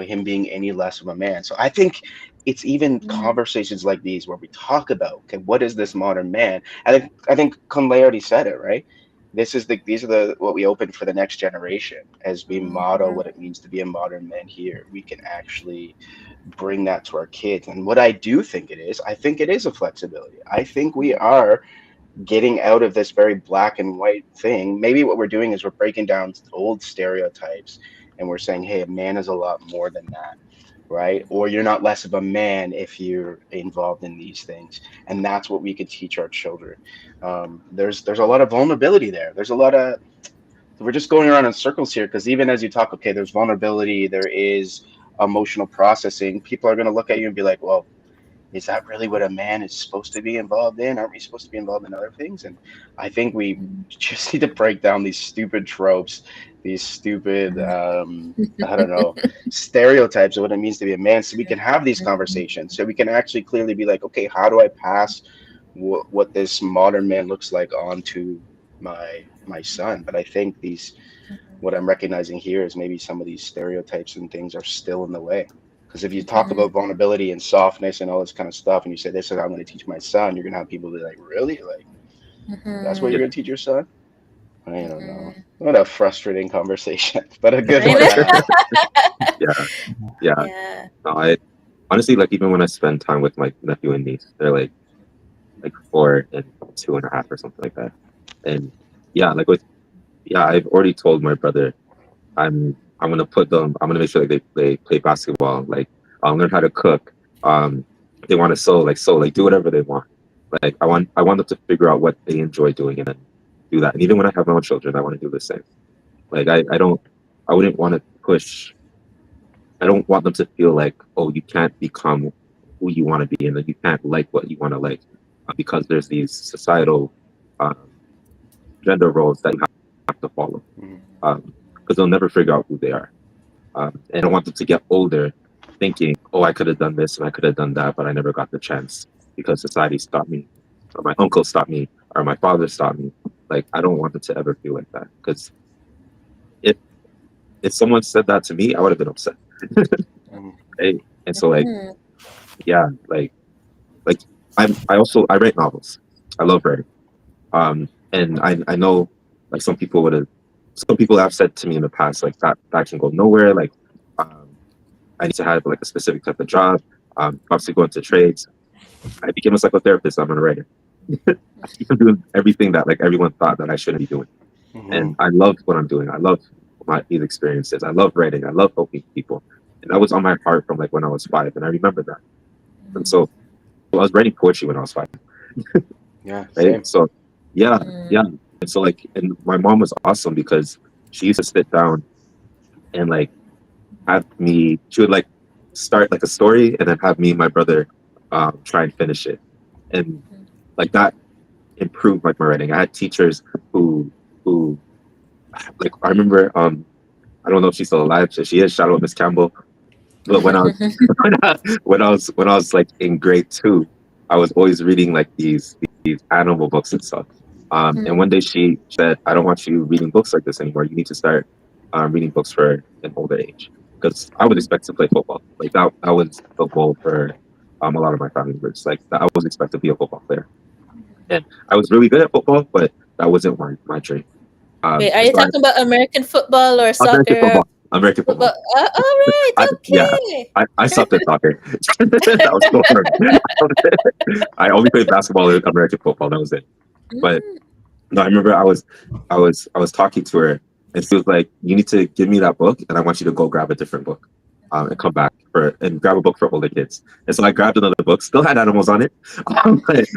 him being any less of a man. So I think it's even mhm, conversations like these where we talk about, okay, what is this modern man? I think Kunle already said it, right? These are the what we open for the next generation as we model mhm, what it means to be a modern man here. We can actually bring that to our kids. And what I do think it is, I think it is a flexibility. I think we are getting out of this very black and white thing. Maybe what we're doing is we're breaking down old stereotypes and we're saying, hey, a man is a lot more than that, right? Or you're not less of a man if you're involved in these things. And that's what we could teach our children. There's a lot of vulnerability there. There's a lot of we're just going around in circles here because even as you talk, okay, there's vulnerability, there is emotional processing. People are going to look at you and be like, well, is that really what a man is supposed to be involved in? Aren't we supposed to be involved in other things? And I think we just need to break down these stupid tropes, these stupid, I don't know, stereotypes of what it means to be a man, so we can have these conversations, so we can actually clearly be like, okay, how do I pass what this modern man looks like on to my son? But I think what I'm recognizing here is maybe some of these stereotypes and things are still in the way. Because if you talk about vulnerability and softness and all this kind of stuff, and you say this is how I'm going to teach my son, you're going to have people be like, really? Like, that's what you're going to teach your son? I don't know. What a frustrating conversation, but a good one. Yeah, yeah. Yeah. No, I honestly, like, even when I spend time with my nephew and niece, they're like 4 and 2.5 or something like that. And yeah, like I've already told my brother I'm gonna put them. I'm gonna make sure that they play basketball. Like, learn how to cook. If they want to sew, like do whatever they want. Like, I want them to figure out what they enjoy doing and then do that. And even when I have my own children, I want to do the same. Like, I wouldn't want to push. I don't want them to feel like, oh, you can't become who you want to be, and that you can't like what you want to like, because there's these societal um, gender roles that you have to follow. Because they'll never figure out who they are. And I want them to get older thinking, oh, I could have done this and I could have done that, but I never got the chance because society stopped me, or my uncle stopped me, or my father stopped me. Like, I don't want them to ever feel like that, because if someone said that to me, I would have been upset. Right? And so, like, yeah, like I write novels. I love writing. And I know, like, some people have said to me in the past, like, that can go nowhere. Like, I need to have like a specific type of job. Obviously go into trades. I became a psychotherapist. I'm a writer. I'm doing everything that, like, everyone thought that I shouldn't be doing. And I love what I'm doing. I love these experiences. I love writing. I love helping people. And that was on my heart from, like, when I was 5, and I remember that. And so I was writing poetry when I was 5. Yeah. Right. Same. So yeah. And so, like, and my mom was awesome because she used to sit down and, like, she would, like, start like a story and then have me and my brother try and finish it. And, like, that improved, like, my writing. I had teachers who like, I remember, I don't know if she's still alive, so she is, shout out Miss Campbell. But when I was when I was like in grade 2, I was always reading, like, these animal books and stuff. And one day she said, I don't want you reading books like this anymore. You need to start reading books for an older age. Because I would expect to play football. Like, that was the goal for a lot of my family members. Like, I was expected to be a football player. And I was really good at football, but that wasn't my dream. Wait, are you So talking about American football or soccer? American football. All right, Yeah, okay. I sucked at soccer. That was so hard. I only played basketball and American football. That was it. But no, I remember I was talking to her, and she was like, "You need to give me that book, and I want you to go grab a different book, and come back and grab a book for older kids." And so I grabbed another book, still had animals on it, but it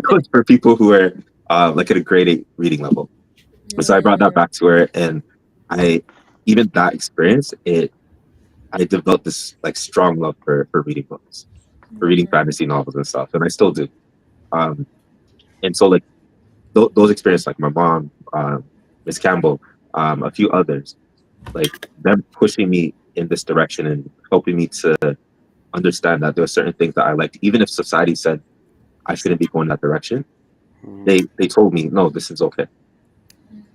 was for people who were like at a grade 8 reading level. And so I brought that back to her, and even that experience, I developed this, like, strong love for reading books, for reading fantasy novels and stuff, and I still do. And so, like, those experiences, like my mom, Miss Campbell, a few others, like, them pushing me in this direction and helping me to understand that there are certain things that I liked, even if society said I shouldn't be going that direction. They told me, no, this is okay.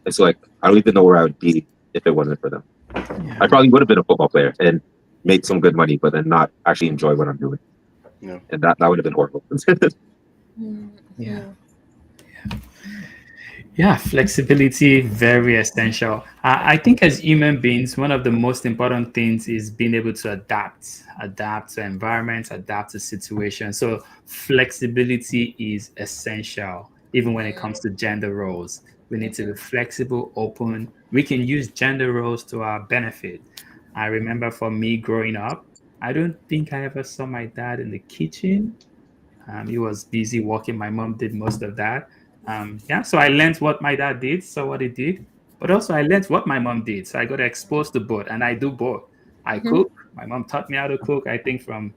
And so, like, I don't even know where I would be if it wasn't for them. I probably would have been a football player and made some good money, but then not actually enjoy what I'm doing. Yeah. And that would have been horrible. Yeah, flexibility, very essential. I think as human beings, one of the most important things is being able to adapt to environments, adapt to situations. So flexibility is essential, even when it comes to gender roles. We need to be flexible, open. We can use gender roles to our benefit. I remember for me growing up, I don't think I ever saw my dad in the kitchen. He was busy working. My mom did most of that. So I learned what my dad did, saw what he did, but also I learned what my mom did. So I got exposed to both, and I do both. I cook. My mom taught me how to cook. I think from.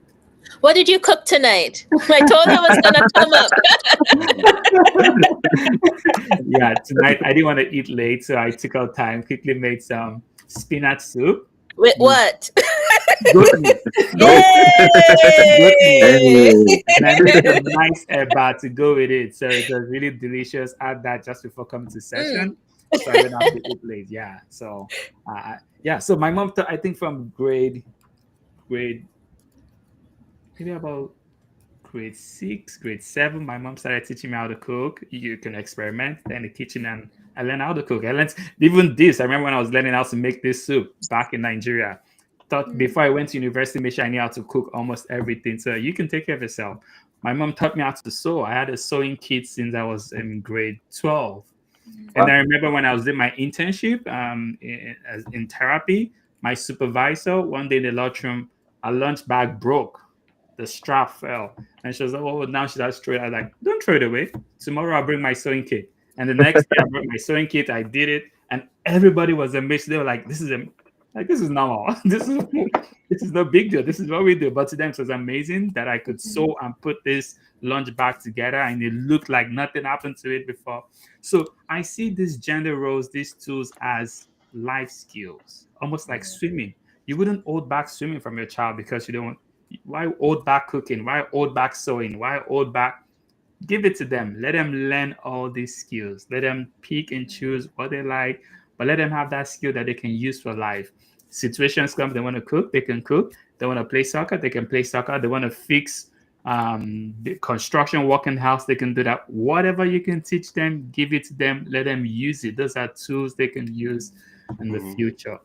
What did you cook tonight? I told you I was gonna come up. Yeah, tonight I didn't want to eat late, so I took out time, quickly made some spinach soup. With what? Goat meat. Yay! And I made a nice eba to go with it. So it was really delicious. Add that just before coming to session. So I don't have to eat late. Yeah. So So my mom taught, I think from grade maybe about grade 6, grade 7, my mom started teaching me how to cook. You can experiment in the kitchen, and I learned how to cook. I learned even this. I remember when I was learning how to make this soup back in Nigeria. Thought before I went to university, make sure I knew how to cook almost everything. So you can take care of yourself. My mom taught me how to sew. I had a sewing kit since I was in grade 12. And I Wow. remember when I was doing my internship in therapy, my supervisor, one day in the lunchroom, a lunch bag broke. The strap fell. And she was like, oh, now she has to throw it. I was like, don't throw it away. Tomorrow I'll bring my sewing kit. And the next day I brought my sewing kit. I did it. And everybody was amazed. They were like, this is normal. This is no big deal. This is what we do. But to them, it was amazing that I could sew and put this lunch bag together, and it looked like nothing happened to it before. So I see these gender roles, these tools as life skills, almost like swimming. You wouldn't hold back swimming from your child because you don't. Why hold back cooking? Why hold back sewing? Why hold back? Give it to them. Let them learn all these skills. Let them pick and choose what they like, but let them have that skill that they can use for life. Situations come, they want to cook, they can cook. They want to play soccer, they can play soccer. They want to fix the construction, work in house, they can do that. Whatever you can teach them, give it to them, let them use it. Those are tools they can use in the Mhm. future.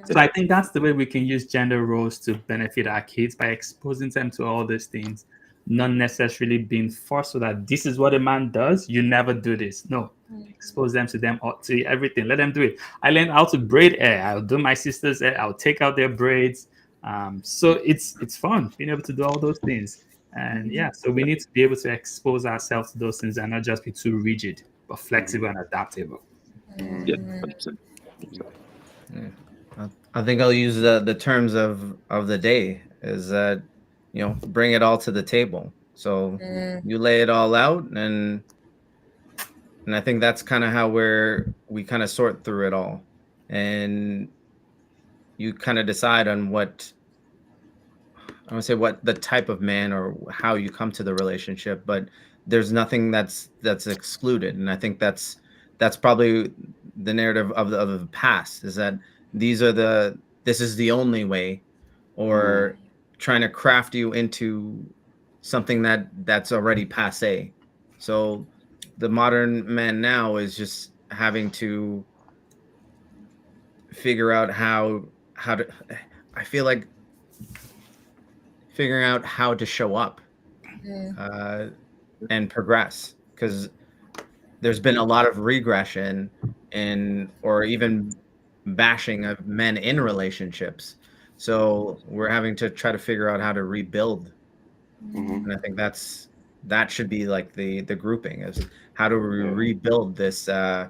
So I think that's the way we can use gender roles to benefit our kids by exposing them to all these things, not necessarily being forced so that this is what a man does. You never do this. No, expose them to to everything. Let them do it. I learned how to braid hair. I'll do my sister's hair. I'll take out their braids. So it's fun being able to do all those things. And yeah, so we need to be able to expose ourselves to those things and not just be too rigid, but flexible and adaptable. Yeah, Mhm. 100%. Yeah. I think I'll use the terms of the day is that, bring it all to the table. So you lay it all out, and I think that's kind of how we kind of sort through it all, and you kind of decide on what I want to say, what the type of man or how you come to the relationship, but there's nothing that's excluded, and I think that's probably the narrative of the past, is that this is the only way, Mhm. or trying to craft you into something that's already passe. So the modern man now is just having to figure out how to. I feel like figuring out how to show up uh, and progress, because there's been a lot of regression in, or even bashing of men in relationships. So we're having to try to figure out how to rebuild, Mhm. and I think that should be like the grouping is how do we Yeah. rebuild this. I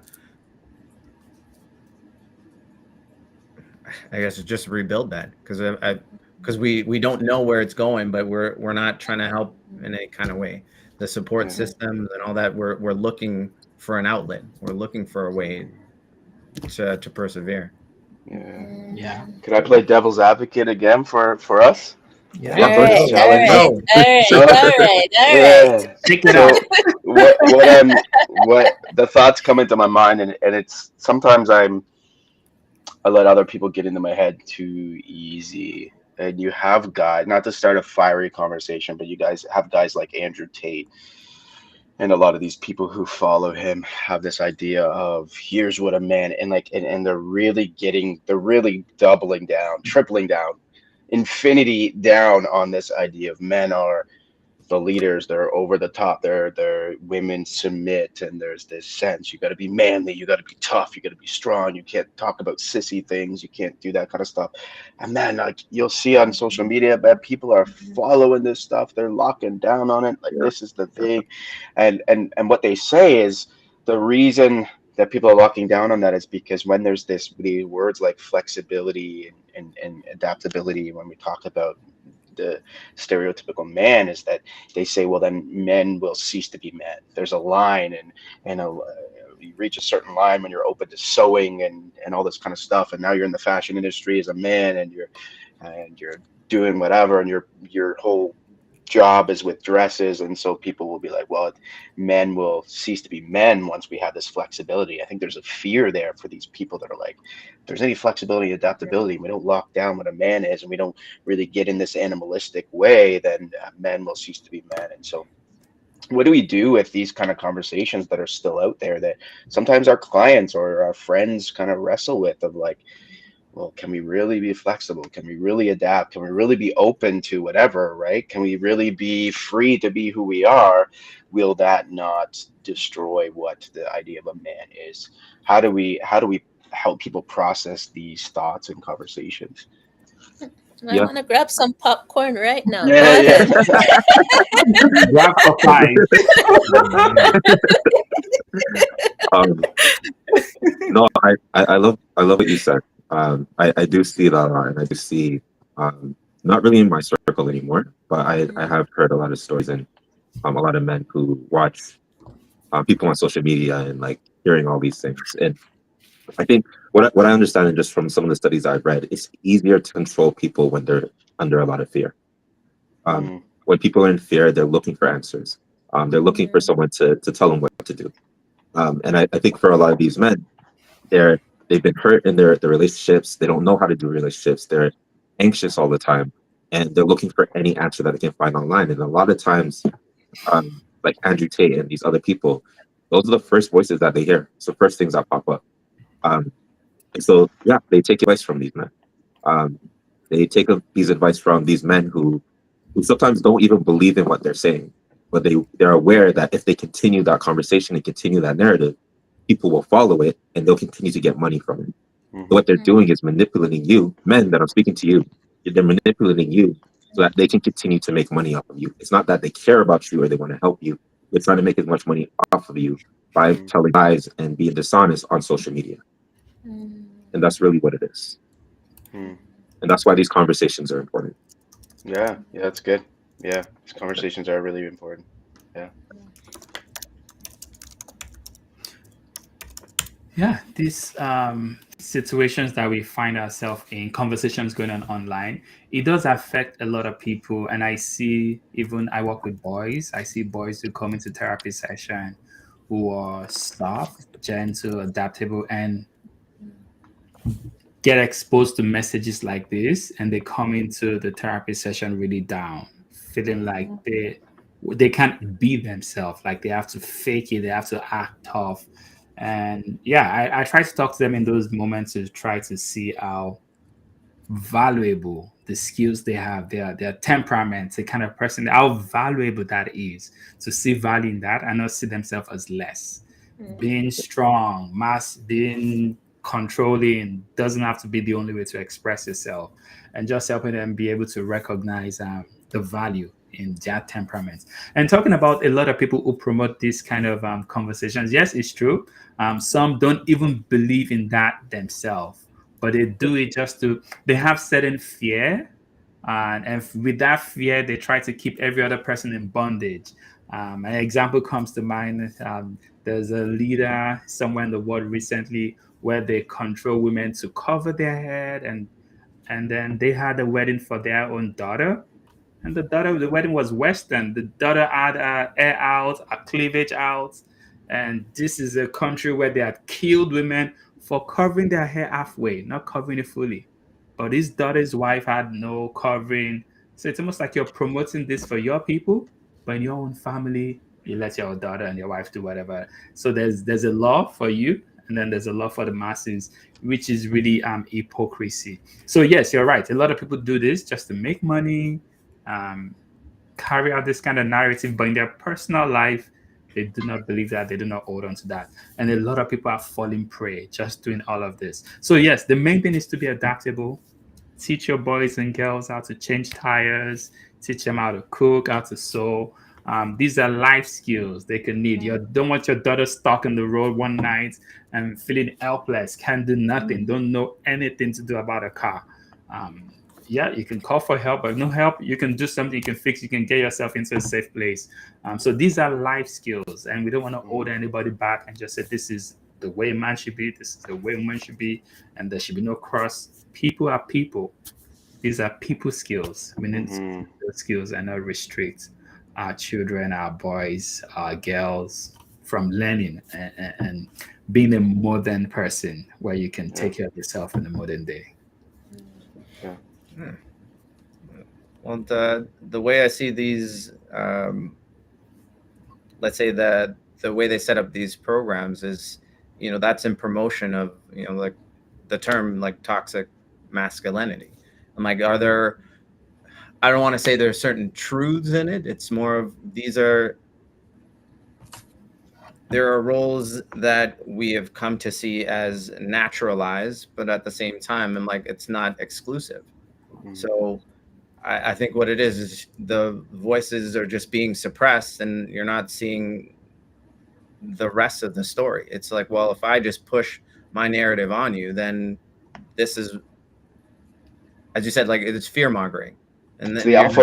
guess just rebuild that, because we don't know where it's going, but we're not trying to help in any kind of way. The support Yeah. systems and all that, we're looking for an outlet. We're looking for a way to persevere. Yeah. Yeah. Could I play devil's advocate again for us? Yeah. Yeah, All let's right, go. all Challenge. right, Go. all right, So all right, all right. yeah. Take it out. So what the thoughts come into my mind, and it's sometimes I let other people get into my head too easy. And you have guys, not to start a fiery conversation, but you guys have guys like Andrew Tate and a lot of these people who follow him have this idea of here's what a man, and like and they're really doubling down, tripling down, infinity down on this idea of men are the leaders, they're over the top, they're women submit, and there's this sense you got to be manly, you got to be tough, you got to be strong, you can't talk about sissy things, you can't do that kind of stuff. And man, like you'll see on social media that people are following this stuff, they're locking down on it, like Yeah. this is the thing. And what they say is the reason that people are locking down on that is because when there's these words like flexibility and adaptability, when we talk about the stereotypical man, is that they say, well, then men will cease to be men. There's a line, and you reach a certain line when you're open to sewing and all this kind of stuff, and now you're in the fashion industry as a man, and you're doing whatever, and your whole job is with dresses, and so people will be like, well, men will cease to be men once we have this flexibility. I think there's a fear there for these people that are like, if there's any flexibility, adaptability, we don't lock down what a man is, and we don't really get in this animalistic way, then men will cease to be men. And so what do we do with these kind of conversations that are still out there that sometimes our clients or our friends kind of wrestle with, of like, well, can we really be flexible? Can we really adapt? Can we really be open to whatever, right? Can we really be free to be who we are? Will that not destroy what the idea of a man is? How do we help people process these thoughts and conversations? I Yeah. want to grab some popcorn right now. Go Yeah, yeah. ahead. Grab for five. Um, no, I love what you said. I do see that a lot, and I do see, um, not really in my circle anymore, but I have heard a lot of stories, and a lot of men who watch people on social media and like hearing all these things. And I think what I understand, and just from some of the studies I've read, it's easier to control people when they're under a lot of fear. Um, Mm, when people are in fear, they're looking for answers. They're looking for someone to tell them what to do. And I think for a lot of these men, they're they've been hurt in their relationships. They don't know how to do relationships. They're anxious all the time, and they're looking for any answer that they can find online. And a lot of times, like Andrew Tate and these other people, those are the first voices that they hear. So first things that pop up. Um, and so yeah, they take advice from these men. Um, they take these advice from these men who sometimes don't even believe in what they're saying, but they're aware that if they continue that conversation and continue that narrative, people will follow it and they'll continue to get money from it. mhm, What they're doing is manipulating you, men that I'm speaking to you. They're manipulating you so that they can continue to make money off of you. It's not that they care about you or they want to help you. They're trying to make as much money off of you by mm, telling lies and being dishonest on social media. And that's really what it is. mm. And that's why these conversations are important. Yeah, yeah, that's good. Yeah, these conversations are really important. Yeah. Yeah, these situations that we find ourselves in, conversations going on online, it does affect a lot of people. And I see, even I work with boys, I see boys who come into therapy session who are soft, gentle, adaptable, and get exposed to messages like this, and they come into the therapy session really down, feeling like they can't be themselves, like they have to fake it, they have to act tough. And yeah, I try to talk to them in those moments to try to see how valuable the skills they have, their temperament, the kind of person, how valuable that is, to see value in that and not see themselves as less. Being strong, being controlling doesn't have to be the only way to express yourself, and just helping them be able to recognize the value in their temperaments. And talking about a lot of people who promote these kind of conversations, yes, it's true. Some don't even believe in that themselves, but they do it just to, they have certain fear, and with that fear, they try to keep every other person in bondage. An example comes to mind. There's a leader somewhere in the world recently where they control women to cover their head, and then they had a wedding for their own daughter, and the wedding was Western. The daughter had her hair out, her cleavage out, and this is a country where they had killed women for covering their hair halfway, not covering it fully. But his daughter's wife had no covering, so it's almost like you're promoting this for your people, but in your own family, you let your daughter and your wife do whatever. So there's a law for you, and then there's a law for the masses, which is really hypocrisy. So yes, you're right. A lot of people do this just to make money, um, carry out this kind of narrative, but in their personal life, they do not believe that, they do not hold on to that. And a lot of people are falling prey just doing all of this. So, yes, the main thing is to be adaptable. Teach your boys and girls how to change tires, teach them how to cook, how to sew. These are life skills they can need. You don't want your daughter stuck on the road one night and feeling helpless, can't do nothing, don't know anything to do about a car. Um, yeah, you can call for help, but no help, you can do something, you can fix, you can get yourself into a safe place. So these are life skills, and we don't want to hold Mm, anybody back and just say this is the way man should be, this is the way woman should be, and there should be no cross. People are people. These are people skills. We need to Mm-hmm. keep those skills and not restrict our children, our boys, our girls from learning and being a modern person where you can Yeah. take care of yourself in the modern day. Yeah. Hmm. Well, the way I see these, let's say that the way they set up these programs is, that's in promotion of, like the term like toxic masculinity. I'm like, are there? I don't want to say there's certain truths in it. It's more of there are roles that we have come to see as naturalized, but at the same time, I'm like, it's not exclusive. Mm-hmm. So I think what it is the voices are just being suppressed, and you're not seeing the rest of the story. It's like, well, if I just push my narrative on you, then this is, as you said, like it's fear mongering, and It's then you're just,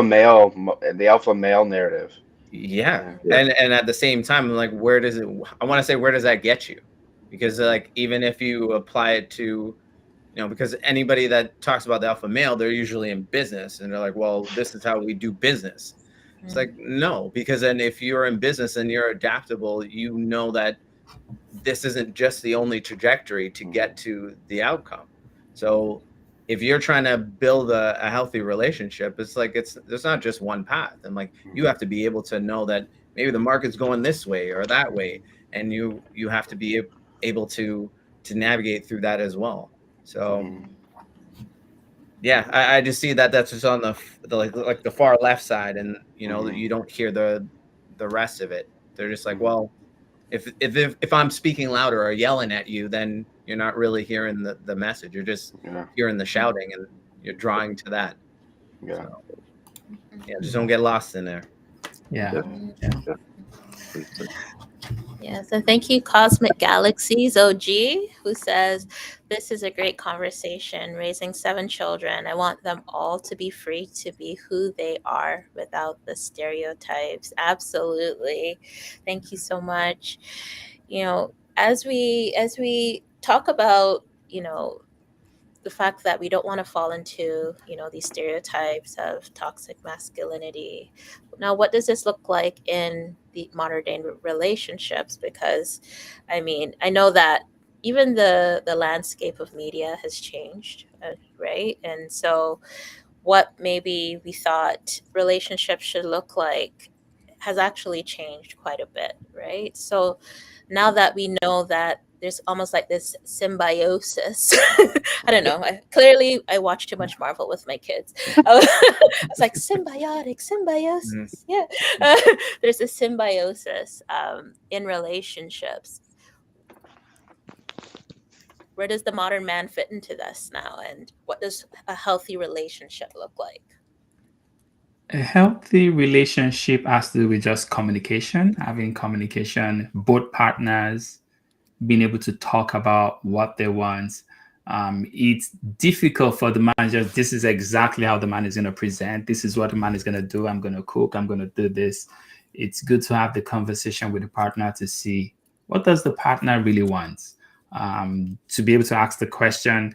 the alpha male narrative. yeah. Yeah. Yeah. And at the same time, I'm like, where does it? I want to say, where does that get you? Because like even if you apply it to, because anybody that talks about the alpha male, they're usually in business, and they're like, well, this is how we do business. It's like, no, because then if you're in business and you're adaptable, you know that this isn't just the only trajectory to get to the outcome. So if you're trying to build a healthy relationship, it's like there's not just one path. And like you have to be able to know that maybe the market's going this way or that way, and you have to be able to navigate through that as well. So Mm-hmm. yeah, I just see that that's just on the like the far left side, and Mm-hmm. you don't hear the rest of it. They're just like, Mm-hmm. well, if I'm speaking louder or yelling at you, then you're not really hearing the message. You're just Yeah. hearing the shouting, and you're drawing to that. Yeah. So yeah, just don't get lost in there. Yeah. Yeah. Yeah. Yeah. Please. Yes, and thank you, Cosmic Galaxies OG, who says, this is a great conversation. Raising 7 children, I want them all to be free to be who they are without the stereotypes. Absolutely. Thank you so much. As we talk about, the fact that we don't want to fall into these stereotypes of toxic masculinity. Now, what does this look like in the modern day relationships? Because I know that even the landscape of media has changed, right? And so what maybe we thought relationships should look like has actually changed quite a bit, right? So now that we know that there's almost like this symbiosis. I don't know. I watch too much Marvel with my kids. I was like, Mhm. symbiosis. Yeah. There's a symbiosis in relationships. Where does the modern man fit into this now? And what does a healthy relationship look like? A healthy relationship has to do with just communication, having communication, both partners being able to talk about what they want. It's difficult for the man just, this is exactly how the man is going to present. This is what the man is going to do. I'm going to cook. I'm going to do this. It's good to have the conversation with the partner to see what does the partner really want. To be able to ask the question,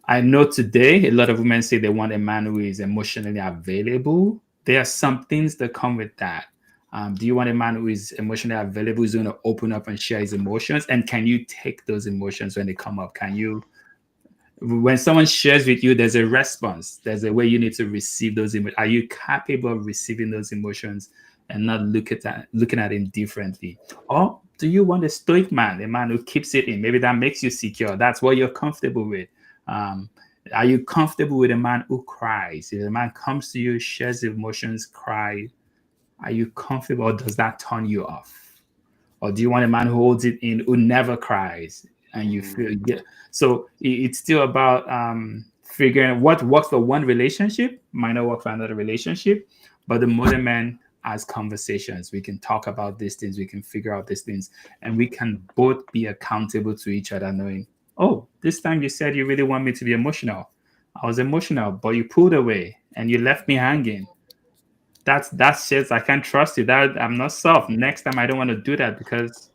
I know today a lot of women say they want a man who is emotionally available. There are some things that come with that. Do you want a man who is emotionally available, who's going to open up and share his emotions? And can you take those emotions when they come up? Can you, when someone shares with you, there's a response, there's a way you need to receive those emotions. Are you capable of receiving those emotions and not looking at it differently? Or do you want a stoic man, a man who keeps it in? Maybe that makes you secure. That's what you're comfortable with. Um, are you comfortable with a man who cries? If a man comes to you, shares emotions, cry, are you comfortable, or does that turn you off? Or do you want a man who holds it in, who never cries, and you Mm-hmm. feel, yeah? So it's still about figuring what works for one relationship might not work for another relationship. But the modern man has conversations. We can talk about these things. We can figure out these things, and we can both be accountable to each other, knowing, oh, this time you said you really want me to be emotional. I was emotional, but you pulled away and you left me hanging. That's shit. I can't trust you. That I'm not soft. Next time I don't want to do that because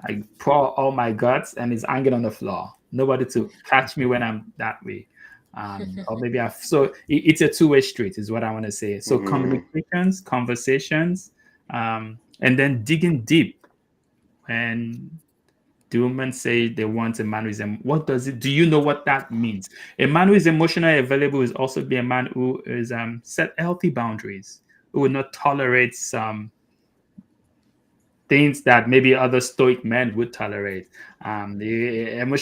I pour all my guts and it's hanging on the floor. Nobody to catch me when I'm that way. Or maybe it's a two-way street is what I want to say. So Mm-hmm. communications, conversations, and then digging deep. And do women say they want a man who is what does it? Do you know what that means? A man who is emotionally available is also be a man who is set healthy boundaries, who will not tolerate some things that maybe other stoic men would tolerate. A man who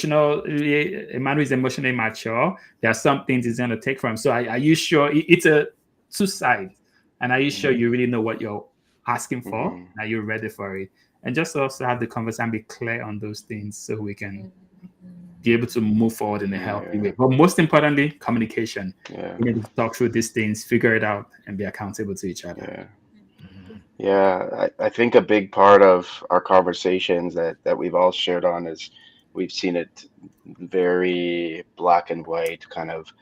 is emotionally mature, there are some things he's going to take from. So are you sure it's a two sides? And are you sure you really know what you're asking for? Mm-hmm. Are you ready for it? And just also have the conversation, be clear on those things so we can be able to move forward in a healthy way. But most importantly, communication. Yeah. We need to talk through these things, figure it out, and be accountable to each other. Yeah. Yeah, I think a big part of our conversations that we've all shared on is we've seen it very black and white, kind of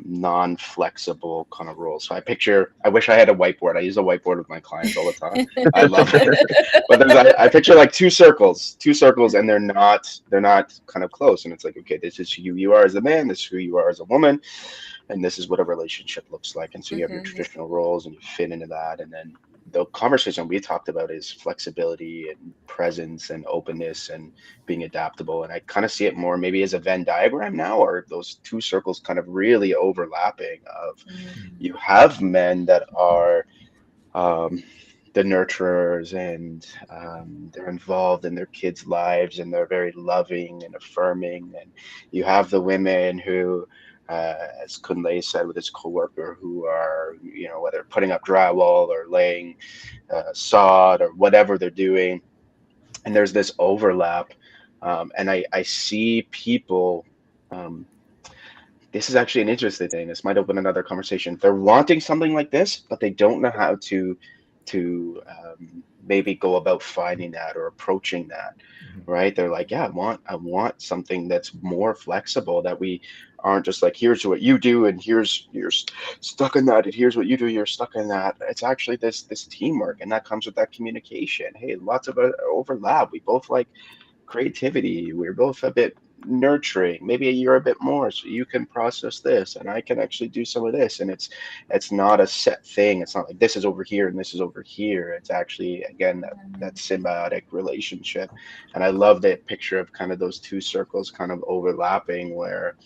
non-flexible kind of rules. So I wish I had a whiteboard. I use a whiteboard with my clients all the time. I love it. But I picture like two circles, and they're not kind of close. And it's like, okay, this is who you are as a man, this is who you are as a woman, and this is what a relationship looks like. And so you have your traditional roles and you fit into that. And then the conversation we talked about is flexibility and presence and openness and being adaptable. And I kind of see it more maybe as a Venn diagram now, or those two circles kind of really overlapping of you have men that are um, the nurturers, and they're involved in their kids' lives, and they're very loving and affirming. And you have the women who, as Kunle said with his coworker, who are, whether putting up drywall or laying sod or whatever they're doing. And there's this overlap. And I see people. This is actually an interesting thing. This might open another conversation. They're wanting something like this, but they don't know how to maybe go about finding that or approaching that, right? They're like, yeah, I want something that's more flexible, that we aren't just like, here's what you do and here's you're stuck in that, and here's what you do, you're stuck in that. It's actually this teamwork, and that comes with that communication. Hey, lots of overlap. We both like creativity. We're both a bit nurturing. Maybe you're a bit more, so you can process this, and I can actually do some of this. And it's not a set thing. It's not like this is over here and this is over here. It's actually, again, that symbiotic relationship. And I love that picture of kind of those two circles kind of overlapping, where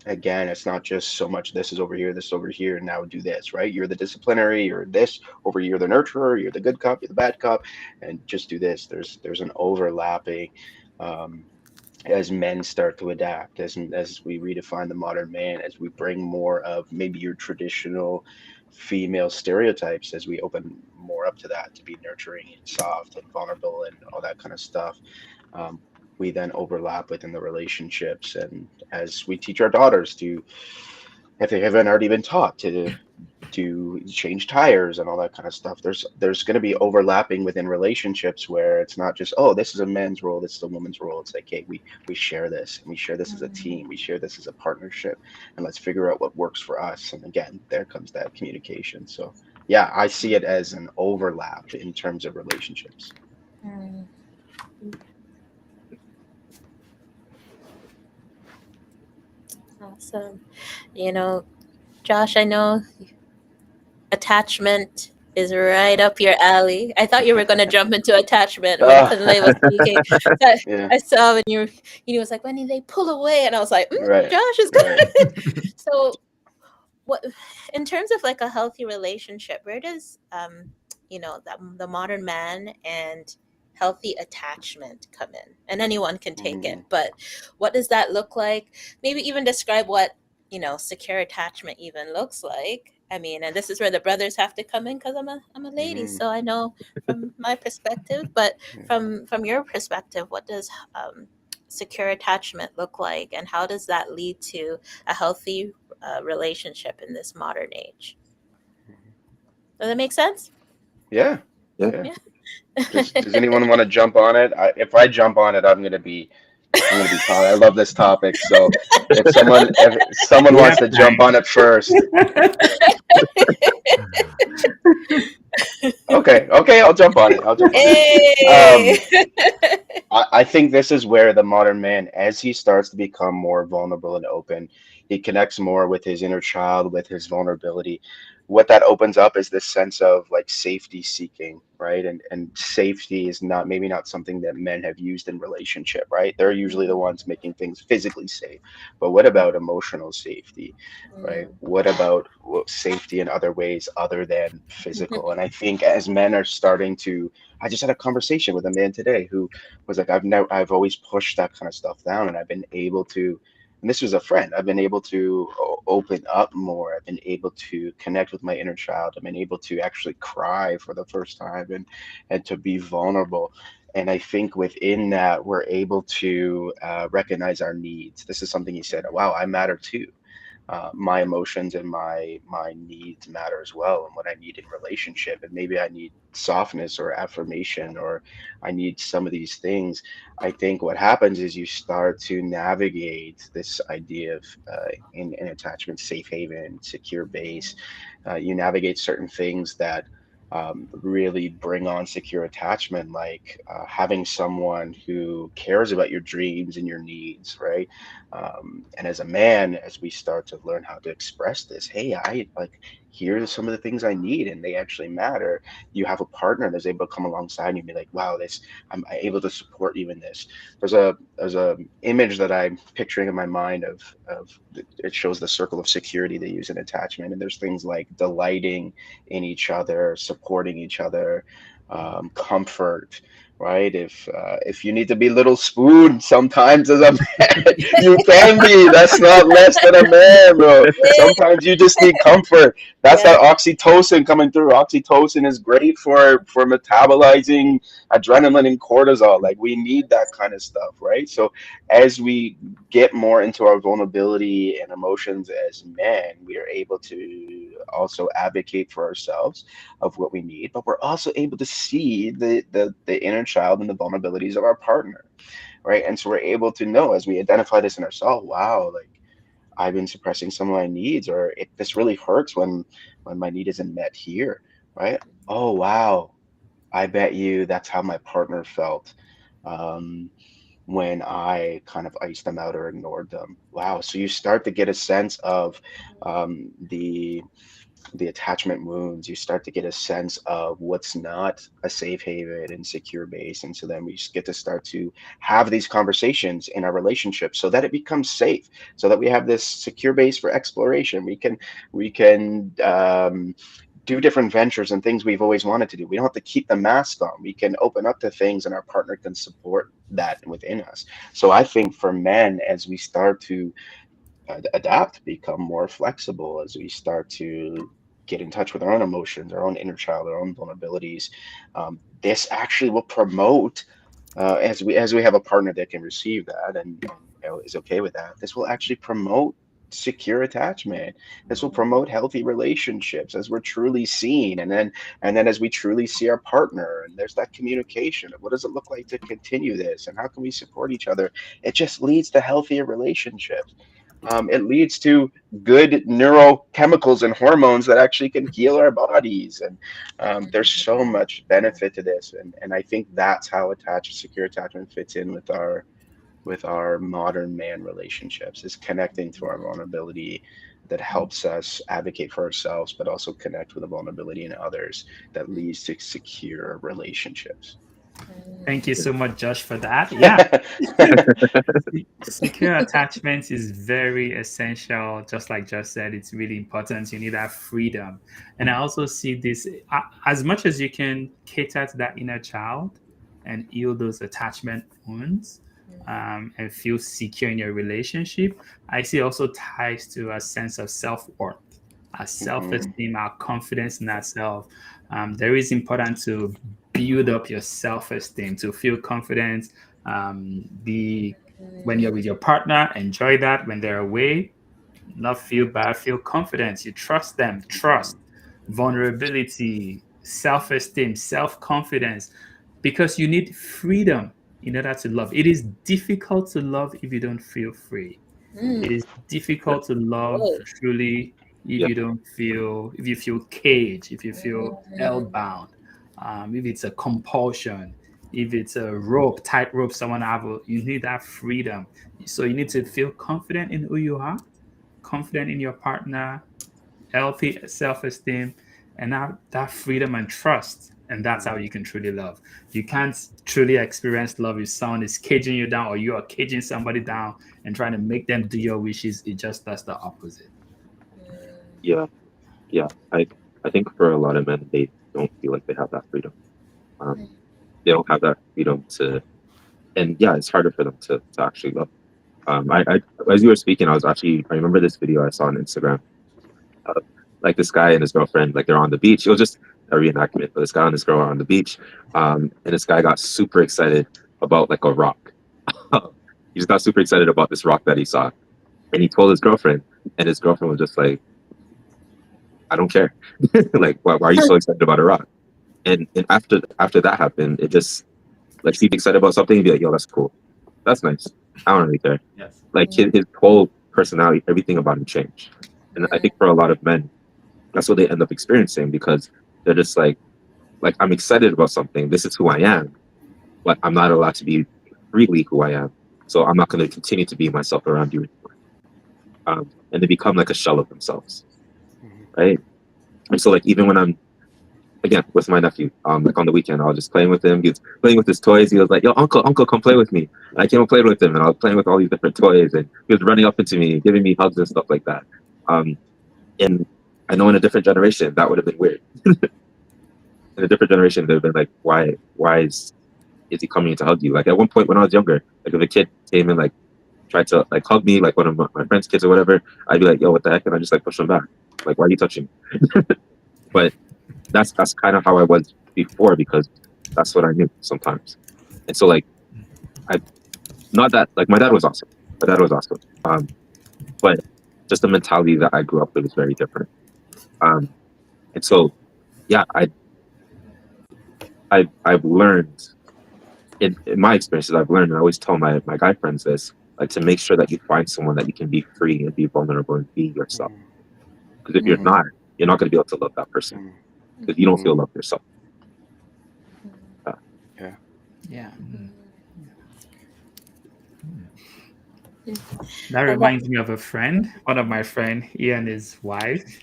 again, it's not just so much this is over here, this is over here, and now do this, right? You're the disciplinary, you're this over, you're the nurturer, you're the good cop, you're the bad cop, and just do this. There's an overlapping as men start to adapt, as we redefine the modern man, as we bring more of maybe your traditional female stereotypes, as we open more up to that, to be nurturing and soft and vulnerable and all that kind of stuff. We then overlap within the relationships, and as we teach our daughters to, if they haven't already been taught to change tires and all that kind of stuff, there's going to be overlapping within relationships, where it's not just, oh, this is a man's role, this is a woman's role. It's like, hey, we share this, and we share this as a team, we share this as a partnership, and let's figure out what works for us. And again, there comes that communication. So yeah, I see it as an overlap in terms of relationships. Awesome. Josh, I know attachment is right up your alley. I thought you were going to jump into attachment when Kunle was speaking. Yeah. I saw when you was like, when they pull away, and I was like, Right. Josh is good. So, what in terms of like a healthy relationship, where does the modern man and healthy attachment come in? And anyone can take it, but what does that look like? Maybe even describe what secure attachment even looks like. I mean, and this is where the brothers have to come in, because I'm a lady, so I know from my perspective. But from your perspective, what does secure attachment look like, and how does that lead to a healthy relationship in this modern age? Does that make sense? Yeah. Yeah. Does anyone want to jump on it? If I jump on it, I'm gonna be calm. I love this topic. So if someone wants to jump on it first. Okay, I'll jump on it. Hey! I think this is where the modern man, as he starts to become more vulnerable and open, he connects more with his inner child, with his vulnerability. What that opens up is this sense of like safety seeking, right? And safety is not, maybe not something that men have used in relationship, right? They're usually the ones making things physically safe. But what about emotional safety, right? Mm. What about safety in other ways other than physical? And I think as men are starting to, I just had a conversation with a man today who was like, I've always pushed that kind of stuff down, and I've been able to, and this was a friend, I've been able to open up more. I've been able to connect with my inner child. I've been able to actually cry for the first time, and to be vulnerable. And I think within that, we're able to recognize our needs. This is something he said, wow, I matter too. My emotions and my needs matter as well, and what I need in relationship. And maybe I need softness or affirmation, or I need some of these things. I think what happens is you start to navigate this idea of in attachment, safe haven, secure base. You navigate certain things that really bring on secure attachment, like having someone who cares about your dreams and your needs, right? And as a man, as we start to learn how to express this, hey, I like, here's some of the things I need, and they actually matter. You have a partner that's able to come alongside you and be like, wow, this, I'm able to support you in this. There's a image that I'm picturing in my mind of it shows the circle of security they use in attachment, and there's things like delighting in each other, supporting each other, comfort, right? If you need to be little spoon sometimes as a man, you can be. That's not less than a man, bro. Sometimes you just need comfort. That's Yeah. that oxytocin coming through. Oxytocin is great for metabolizing adrenaline and cortisol. Like, we need that kind of stuff, right? So as we get more into our vulnerability and emotions as men, we are able to also advocate for ourselves of what we need, but we're also able to see the inner child and the vulnerabilities of our partner, right? And so we're able to know, as we identify this in ourselves, wow, like, I've been suppressing some of my needs, or this really hurts when my need isn't met here, right? Oh wow, I bet you that's how my partner felt. Um, when I kind of iced them out or ignored them. Wow. So you start to get a sense of um, the the attachment wounds. You start to get a sense of what's not a safe haven and secure base. And so then we just get to start to have these conversations in our relationship so that it becomes safe, so that we have this secure base for exploration. We can do different ventures and things we've always wanted to do. We don't have to keep the mask on. We can open up to things, and our partner can support that within us. So I think for men, as we start to adapt, become more flexible, as we start to get in touch with our own emotions, our own inner child, our own vulnerabilities, this actually will promote, as we have a partner that can receive that, and is okay with that. This will actually promote secure attachment. This will promote healthy relationships as we're truly seen, and then as we truly see our partner, and there's that communication of what does it look like to continue this, and how can we support each other. It just leads to healthier relationships. It leads to good neurochemicals and hormones that actually can heal our bodies. And there's so much benefit to this. And I think that's how secure attachment fits in with our modern man relationships, is connecting to our vulnerability that helps us advocate for ourselves, but also connect with the vulnerability in others that leads to secure relationships. Thank you so much, Josh, for that. Yeah. Secure attachment is very essential. Just like Josh said, it's really important. You need that freedom. And I also see this as much as you can cater to that inner child and heal those attachment wounds, and feel secure in your relationship. I see also ties to a sense of self worth, our self Mhm. esteem, our confidence in ourselves. There is important to build up your self esteem, to feel confident, be when you're with your partner, enjoy that. When they're away, not feel bad, feel confident. You trust them, trust, vulnerability, self esteem, self confidence, because you need freedom in order to love. It is difficult to love if you don't feel free. Mm. It is difficult to love Right. truly if Yeah. you don't feel, if you feel caged, if you feel Mhm. held bound, if it's a compulsion, if it's a rope, tight rope, someone have, you need that freedom. So you need to feel confident in who you are. confident in your partner, healthy self-esteem, and that freedom and trust. And that's how you can truly love. You can't truly experience love if someone is caging you down, or you are caging somebody down and trying to make them do your wishes. It just does the opposite. Yeah, yeah. I think for a lot of men, they don't feel like they have that freedom. Um, they don't have that freedom to, and yeah, it's harder for them to actually love. I as you were speaking, I remember this video I saw on Instagram. Like this guy and his girlfriend, like they're on the beach. It was just a reenactment, but this guy and this girl are on the beach. And this guy got super excited about like a rock. He just got super excited about this rock that he saw. And he told his girlfriend, and his girlfriend was just like, I don't care. Like, why are you so excited about a rock? And after that happened, it just like she'd be excited about something, he'd be like, yo, that's cool. That's nice. I don't really care. Yes. Like his whole personality, everything about him changed. And I think for a lot of men, that's what they end up experiencing, because they're just like I'm excited about something. This is who I am, but I'm not allowed to be freely who I am. So I'm not going to continue to be myself around you anymore. And they become like a shell of themselves, right? And so like even when I'm again with my nephew, like on the weekend, I was just playing with him. He was playing with his toys. He was like, "Yo, uncle, come play with me." And I came and played with him, and I was playing with all these different toys, and he was running up into me, giving me hugs and stuff like that. And I know in a different generation that would have been weird. In a different generation, they'd have been like, why is he coming to hug you? Like at one point when I was younger, like if a kid came and like tried to like hug me, like one of my friends' kids or whatever, I'd be like, yo, what the heck? And I just like push them back. Like, why are you touching me? But that's kind of how I was before, because that's what I knew sometimes. And so like not that like my dad was awesome. But just the mentality that I grew up with is very different. And so yeah, I've learned in my experiences, I've learned, and I always tell my guy friends this, like to make sure that you find someone that you can be free and be vulnerable and be yourself. Because if you're not going to be able to love that person, because you don't feel loved yourself. Yeah. That reminds me of a friend, one of my friend, he and his wife.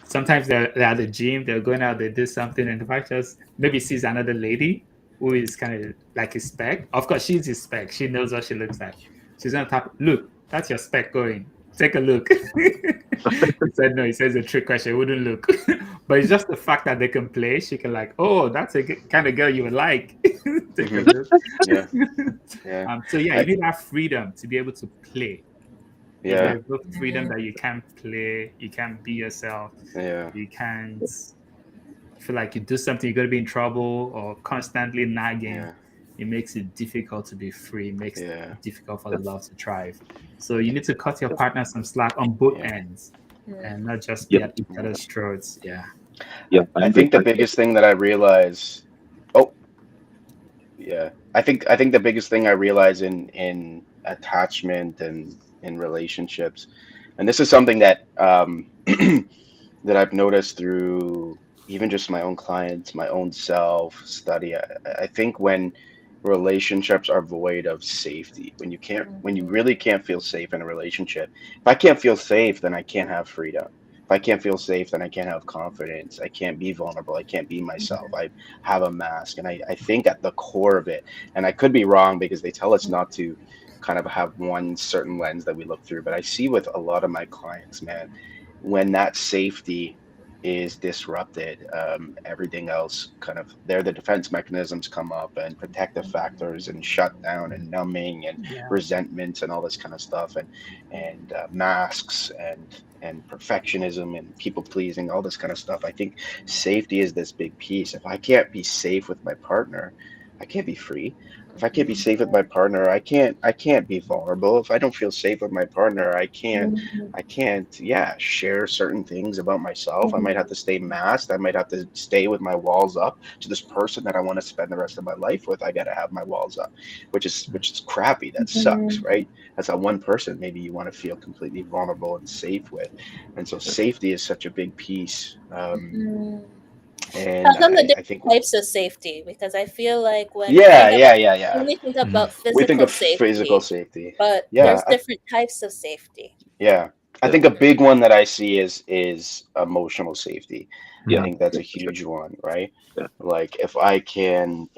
Sometimes they're at the gym, they're going out, they do something, and the wife just maybe sees another lady who is kind of like his spec. Of course, she's his spec. She knows what she looks like. She's gonna tap, look, that's your spec going. Take a look. He said no, he says a trick question, it wouldn't look. But it's just the fact that they can play. She can like, oh, that's a kind of girl you would like. Take a look. Yeah. So yeah, you need that freedom to be able to play. Yeah. There's no freedom that you can't play, you can't be yourself. Yeah. You can't feel like you do something, you're going to be in trouble or constantly nagging. Yeah. It makes it difficult to be free. It makes it difficult for the love to thrive. So you need to cut your partner some slack on both ends and not just be at each other's throats. Yeah. I think the biggest thing that I realize. I think the biggest thing I realize in attachment and in relationships, and this is something that that I've noticed through even just my own clients, my own self study. I think when relationships are void of safety, when you really can't feel safe in a relationship. If I can't feel safe, then I can't have freedom. If I can't feel safe, then I can't have confidence. I can't be vulnerable. I can't be myself. I have a mask. And I think at the core of it, and I could be wrong because they tell us not to kind of have one certain lens that we look through, but I see with a lot of my clients, man, when that safety is disrupted, everything else kind of the defense mechanisms come up, and protective factors and shutdown and numbing and resentments and all this kind of stuff, and masks and perfectionism and people pleasing, all this kind of stuff. I think safety is this big piece. If I can't be safe with my partner, I can't be free. If I can't be safe with my partner, I can't be vulnerable. If I don't feel safe with my partner, I can't share certain things about myself. I might have to stay masked. I might have to stay with my walls up to this person that I want to spend the rest of my life with. I got to have my walls up, which is crappy. That sucks, right? That's that one person maybe you want to feel completely vulnerable and safe with. And so safety is such a big piece. And Talk on the I think, different types of safety, because I feel like when we yeah, think yeah, about yeah, yeah. when we think Mhm. about We think physical of physical safety, safety. but Yeah, there's different types of safety. yeah. I Yeah. think a big one that I see is emotional safety. I Yeah. think that's a Sure. huge one, right? Yeah. Like if I can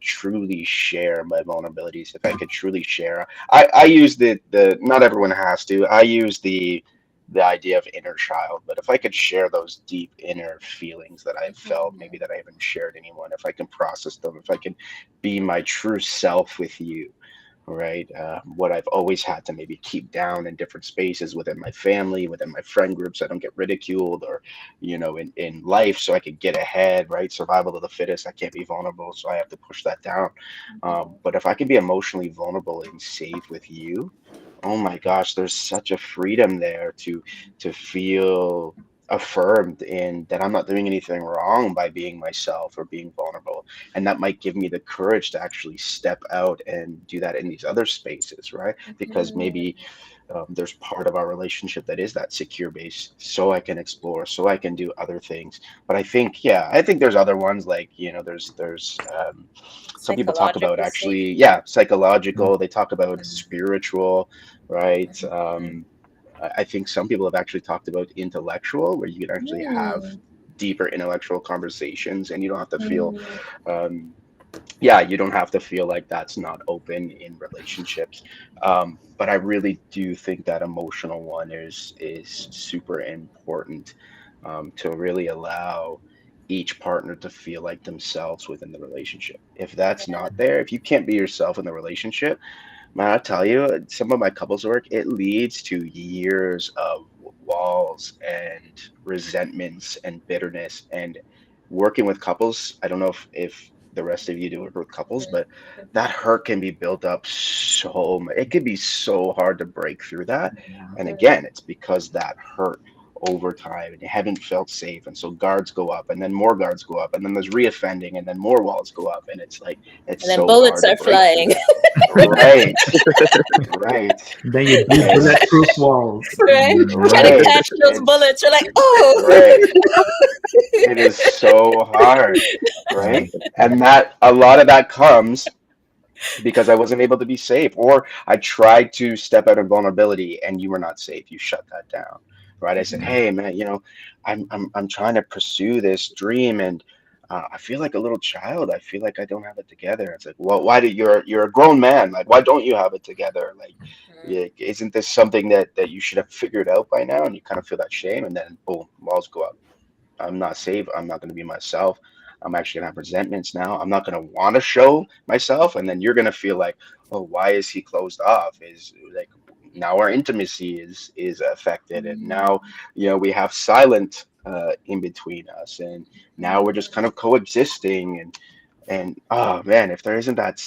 truly share my vulnerabilities, if I could truly share, I use the not everyone has to. I use the idea of inner child, but if I could share those deep inner feelings that I've felt, maybe that I haven't shared anyone, if I can process them, if I can be my true self with you, right? What I've always had to maybe keep down in different spaces within my family, within my friend groups, I don't get ridiculed, or, in life, so I could get ahead, right? Survival of the fittest. I can't be vulnerable, so I have to push that down. But if I can be emotionally vulnerable and safe with you, oh my gosh, there's such a freedom there to feel affirmed in that I'm not doing anything wrong by being myself or being vulnerable, and that might give me the courage to actually step out and do that in these other spaces, right? Because maybe there's part of our relationship that is that secure base, so I can explore, so I can do other things. But I think there's other ones, like, there's some people talk about, Psychological actually, safety. yeah, psychological, they talk about spiritual, right? I think some people have actually talked about intellectual, where you can actually have Mm, deeper intellectual conversations, and you don't have to feel, mm, um, yeah, you don't have to feel like that's not open in relationships. But I really do think that emotional one is super important, to really allow each partner to feel like themselves within the relationship. If that's yeah. not there, if you can't be yourself in the relationship, man, I tell you, some of my couples work, it leads to years of walls and resentments and bitterness. And working with couples, I don't know if the rest of you do work with couples, but that hurt can be built up so much. It can be so hard to break through that. And again, it's because that hurt over time and you haven't felt safe. And so guards go up, and then more guards go up, and then there's reoffending, and then more walls go up. And it's like, it's And then so bullets hard to are break through flying. that. Right, right. Then you do And bulletproof walls. Right? Trying to right, catch those it's bullets. You're like, oh. right. It is so hard, right? And that a lot of that comes because I wasn't able to be safe, or I tried to step out of vulnerability and you were not safe. You shut that down, right? I said, "Hey, man, I'm trying to pursue this dream, and I feel like a little child. I feel like I don't have it together." It's like, well, why do you're a grown man? Like, why don't you have it together? Like, yeah, isn't this something that you should have figured out by now? And you kind of feel that shame, and then boom, walls go up. I'm not safe. I'm not going to be myself. I'm actually going to have resentments now. I'm not going to want to show myself. And then you're going to feel like, oh, why is he closed off? Is like, now our intimacy is affected. And now, we have silent in between us. And now we're just kind of coexisting. And oh man, if there isn't that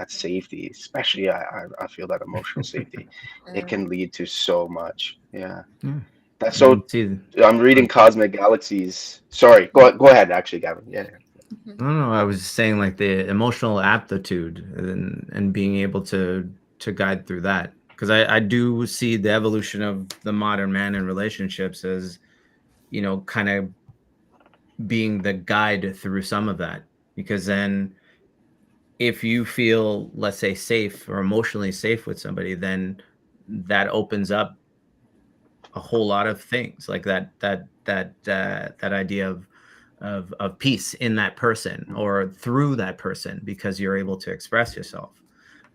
safety, especially I feel that emotional safety, it can lead to so much. Yeah. Yeah. That's And so. see, I'm reading Cosmic Galaxies. Sorry, go ahead. Actually, Gavin. Yeah. no, no, I was just saying like the emotional aptitude and being able to guide through that. Because I do see the evolution of the modern man in relationships as, kind of being the guide through some of that. Because then if you feel, let's say, safe or emotionally safe with somebody, then that opens up a whole lot of things, like that idea of peace in that person or through that person, because you're able to express yourself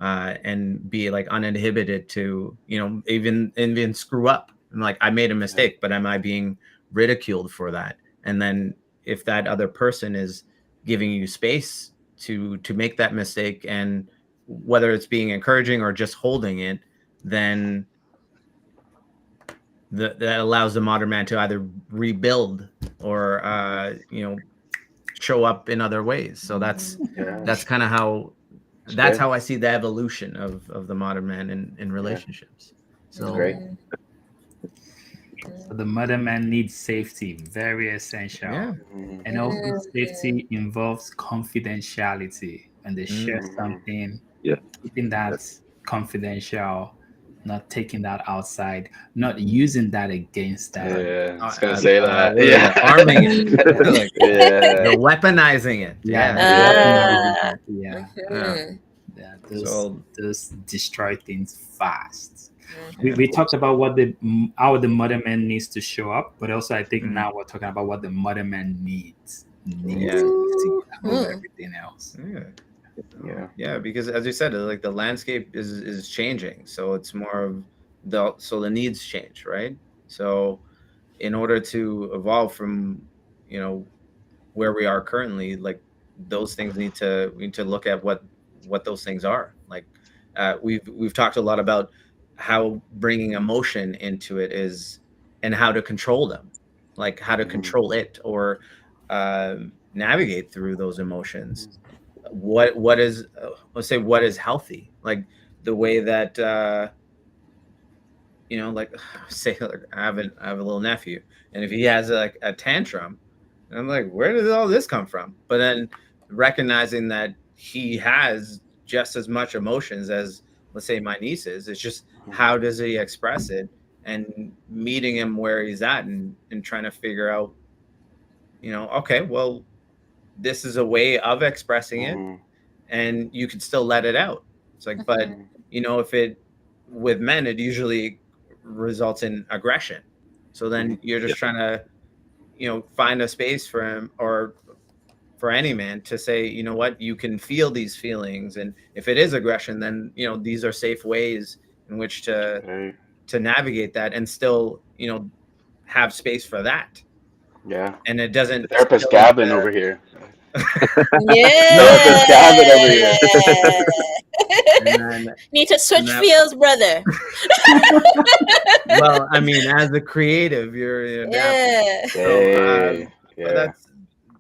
and be like uninhibited to, even screw up. And like, I made a Yeah. mistake, but am I being ridiculed for that? And then if that other person is giving you space to make that mistake, and whether it's being encouraging or just holding it, then that allows the modern man to either rebuild or show up in other ways. So that's Yeah. kind of how It's that's great. how I see the evolution of the modern man in Yeah. relationships. It's So great. So the modern man needs safety, very essential. yeah. And also safety involves confidentiality. When they share Mhm. something, Yeah. keeping that confidential not taking that outside, not using that against that. Yeah, I was gonna say that. Yeah. arming it, Yeah, like Yeah. they're weaponizing it. yeah, Yeah, the weaponizing Ah. it. Yeah, yeah. Mhm. yeah, So those destroy things fast. Mhm. yeah, We talked about what the how the mother man needs to show up, but also I think Mhm. now we're talking about what the mother man needs Yeah. above Mhm. everything else. yeah. Yeah. Yeah, because as you said, like the landscape is changing, so it's more of the needs change, right? So in order to evolve from, you know, where we are currently, like those things we need to look at what those things are. Like we've talked a lot about how bringing emotion into it is, and how to control them, like how to Mhm. control it, or navigate through those emotions. What is let's say what is healthy, like the way that like say, like, I have a little nephew, and if he has like a tantrum, and I'm like, where did all this come from? But then recognizing that he has just as much emotions as, let's say, my nieces. It's just how does he express it, and meeting him where he's at, and trying to figure out, okay, well, this is a way of expressing it, Mhm. and you can still let it out. It's like, but Mhm. Mhm. if it with men, it usually results in aggression. So then Mhm. you're Yeah. just trying to, find a space for him, or for any man, to say, you know what, you can feel these feelings, and if it is aggression, then these are safe ways in which Right. to navigate that, and still have space for that, Yeah. and it doesn't Therapist spill Gavin into over here. no. Therapist Gavin over here. Yeah. And then Need to and switch that fields, brother. well, I mean, as a creative, you're adapting. Yeah. So, Hey. but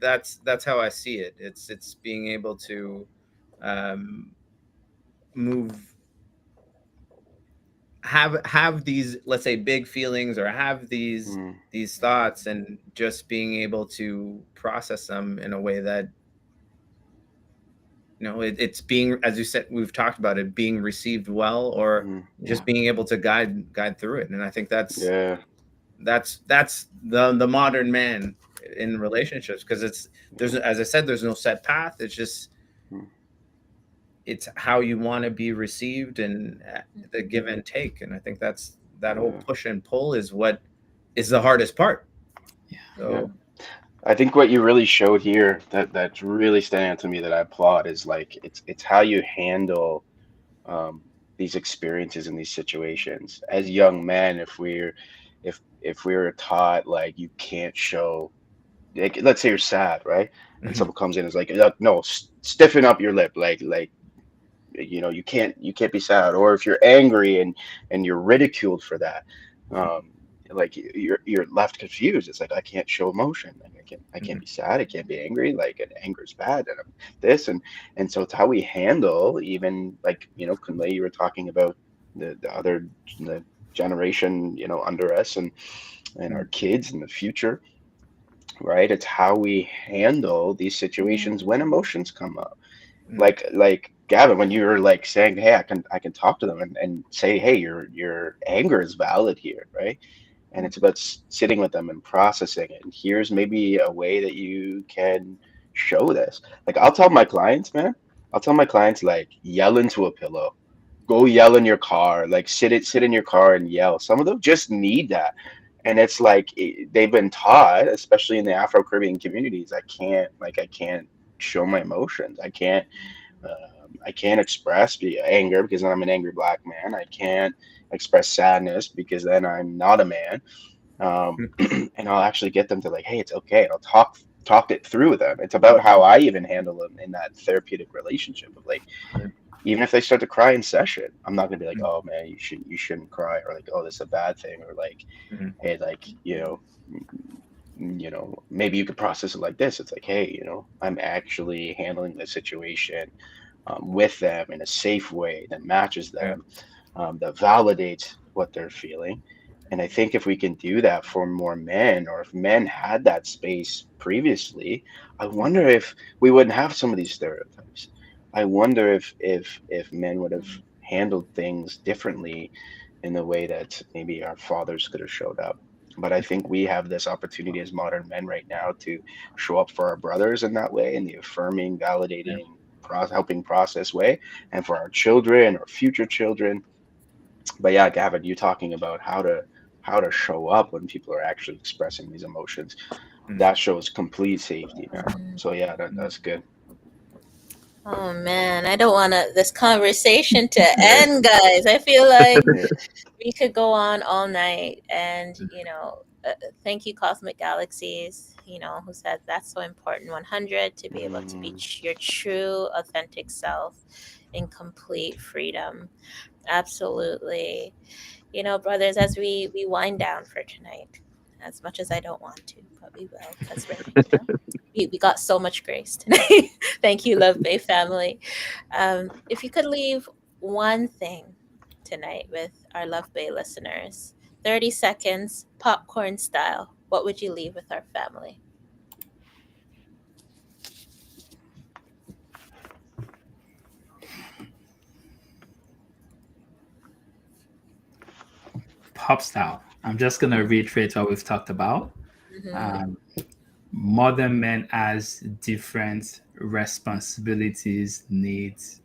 Yeah. that's how I see it. It's being able to um, move, have these, let's say, big feelings, or have Mm. these thoughts, and just being able to process them in a way that it's being, as you said, we've talked about it, being received well, or Mm. just Yeah. being able to guide through it. And I think Yeah. that's the modern man in relationships, because there's, as I said, there's no set path. It's just, Mm. it's how you want to be received, and the give and take. And I think that whole Yeah. push and pull is what is the hardest part. Yeah. So I think what you really showed here that's really standing out to me that I applaud is like it's how you handle um, these experiences in these situations as young men. If we're taught like you can't show, like, let's say you're sad, right? And mhm, someone comes in and is like, no, stiffen up your lip, like you can't be sad. Or if you're angry and you're ridiculed for that, um like you're left confused. It's like, I can't show emotion, like I can't mhm, be sad, I can't be angry, like, and anger is bad, and this and so it's how we handle, even like, Kunle, you were talking about the generation, under us, and our mhm, kids in the future, right? It's how we handle these situations when emotions come up, mhm, like Gavin, when you were like saying, hey, I can talk to them and say, hey, your anger is valid here, right? And it's about sitting with them and processing it. And here's maybe a way that you can show this. Like, I'll tell my clients, like, yell into a pillow, go yell in your car, like sit in your car and yell. Some of them just need that. And it's like they've been taught, especially in the Afro-Caribbean communities, I can't show my emotions. I can't express anger because then I'm an angry black man. I can't express sadness because then I'm not a man. And I'll actually get them to, like, hey, it's okay. And I'll talk it through with them. It's about how I even handle them in that therapeutic relationship of, like, even if they start to cry in session, I'm not gonna be like, oh man, you shouldn't cry, or like, oh, this is a bad thing, or like, mhm, hey, like, maybe you could process it like this. It's like, hey, I'm actually handling the situation with them in a safe way that matches yeah, them, that validates what they're feeling. And I think if we can do that for more men, or if men had that space previously, I wonder if we wouldn't have some of these stereotypes. I wonder if men would have handled things differently, in the way that maybe our fathers could have showed up. But I think we have this opportunity as modern men right now to show up for our brothers in that way, in the affirming, Yeah. validating, helping process way, and for our children or future children. But yeah, Gavin, you talking about how to show up when people are actually expressing these emotions. Mm. That shows complete safety, man. Mhm. So yeah, that's good. Oh man, I don't want this conversation to end, guys. I feel like Yeah. we could go on all night, and thank you, Cosmic Galaxies. Who said that's so important. 100 to be able to be Mm, your true, authentic self in complete freedom. Absolutely. Brothers, as we wind down for tonight, as much as I don't want to, but we will, because we got so much grace tonight. Thank you, Love Bay family. If you could leave one thing tonight with our Love Bay listeners, 30 seconds, popcorn style, what would you leave with our family? Pop style. I'm just gonna reiterate what we've talked about. Mm-hmm. Um, Modern men has different responsibilities, needs,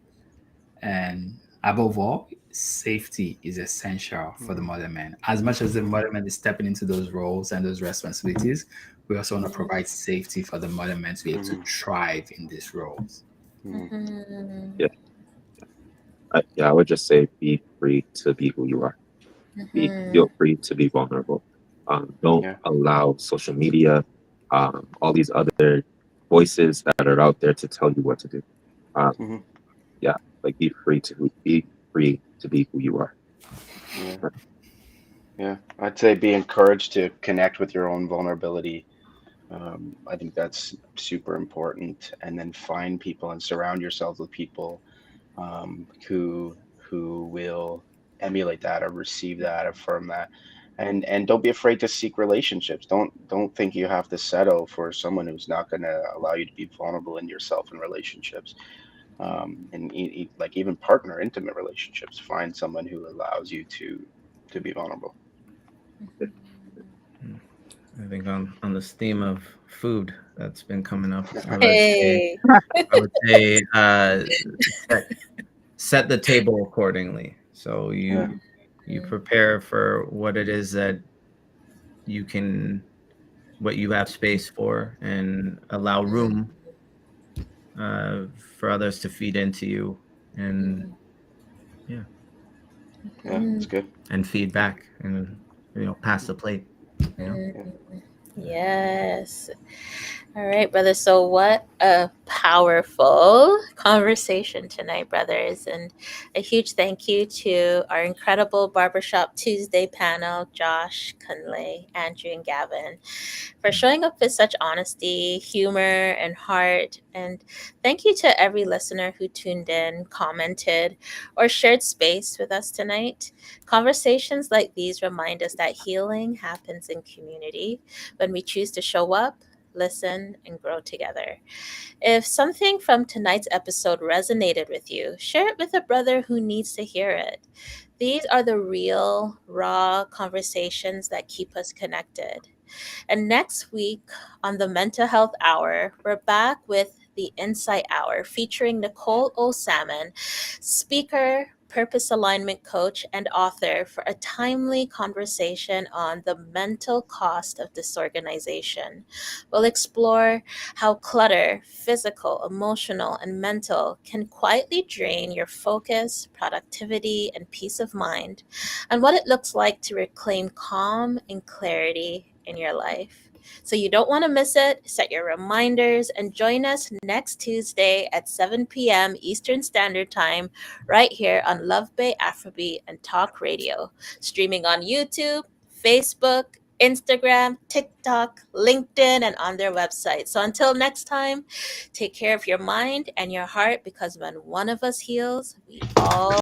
and above all, safety is essential for the mm, modern man. As much as the modern man is stepping into those roles and those responsibilities, we also want to provide safety for the modern man to be able to mm, thrive in these roles. mm, Mm-hmm. Yeah, I would just say be free to be who you are. Mm-hmm. Feel free to be vulnerable. Don't yeah. allow social media, all these other voices that are out there to tell you what to do. Um, Hmm. yeah, like be free to be who you are. Yeah. Yeah. I'd say be encouraged to connect with your own vulnerability. I think that's super important. And then find people and surround yourself with people who will emulate that or receive that, affirm that. And don't be afraid to seek relationships. Don't think you have to settle for someone who's not going to allow you to be vulnerable in yourself in relationships. And like even partner intimate relationships. Find someone who allows you to be vulnerable. I think on this theme of food that's been coming up, Hey. I would say set, set the table accordingly. So Yeah. you prepare for what it is that you can what you have space for, and allow room for others to feed into you, and yeah, Yeah. That's good. and feedback, and pass the plate. You know. Yeah. Yes. All right, brother. So, what a powerful conversation tonight, brothers. And a huge thank you to our incredible Barbershop Tuesday panel, Josh, Kunle, Andrew, and Gavin, for showing up with such honesty, humor, and heart. And thank you to every listener who tuned in, commented, or shared space with us tonight. Conversations like these remind us that healing happens in community when we choose to show up, listen, and grow together. If something from tonight's episode resonated with you, share it with a brother who needs to hear it. These are the real, raw conversations that keep us connected. And next week on the Mental Health Hour, we're back with the Insight Hour featuring Nicole O. Salmon, speaker, purpose alignment coach, and author, for a timely conversation on the mental cost of disorganization. We'll explore how clutter, physical, emotional, and mental, can quietly drain your focus, productivity, and peace of mind, and what it looks like to reclaim calm and clarity in your life. So you don't want to miss it. Set your reminders and join us next Tuesday at 7 p.m. Eastern Standard Time, right here on Love Bay Afrobeat and Talk Radio, streaming on YouTube, Facebook, Instagram, TikTok, LinkedIn, and on their website. So until next time, take care of your mind and your heart, because when one of us heals, we all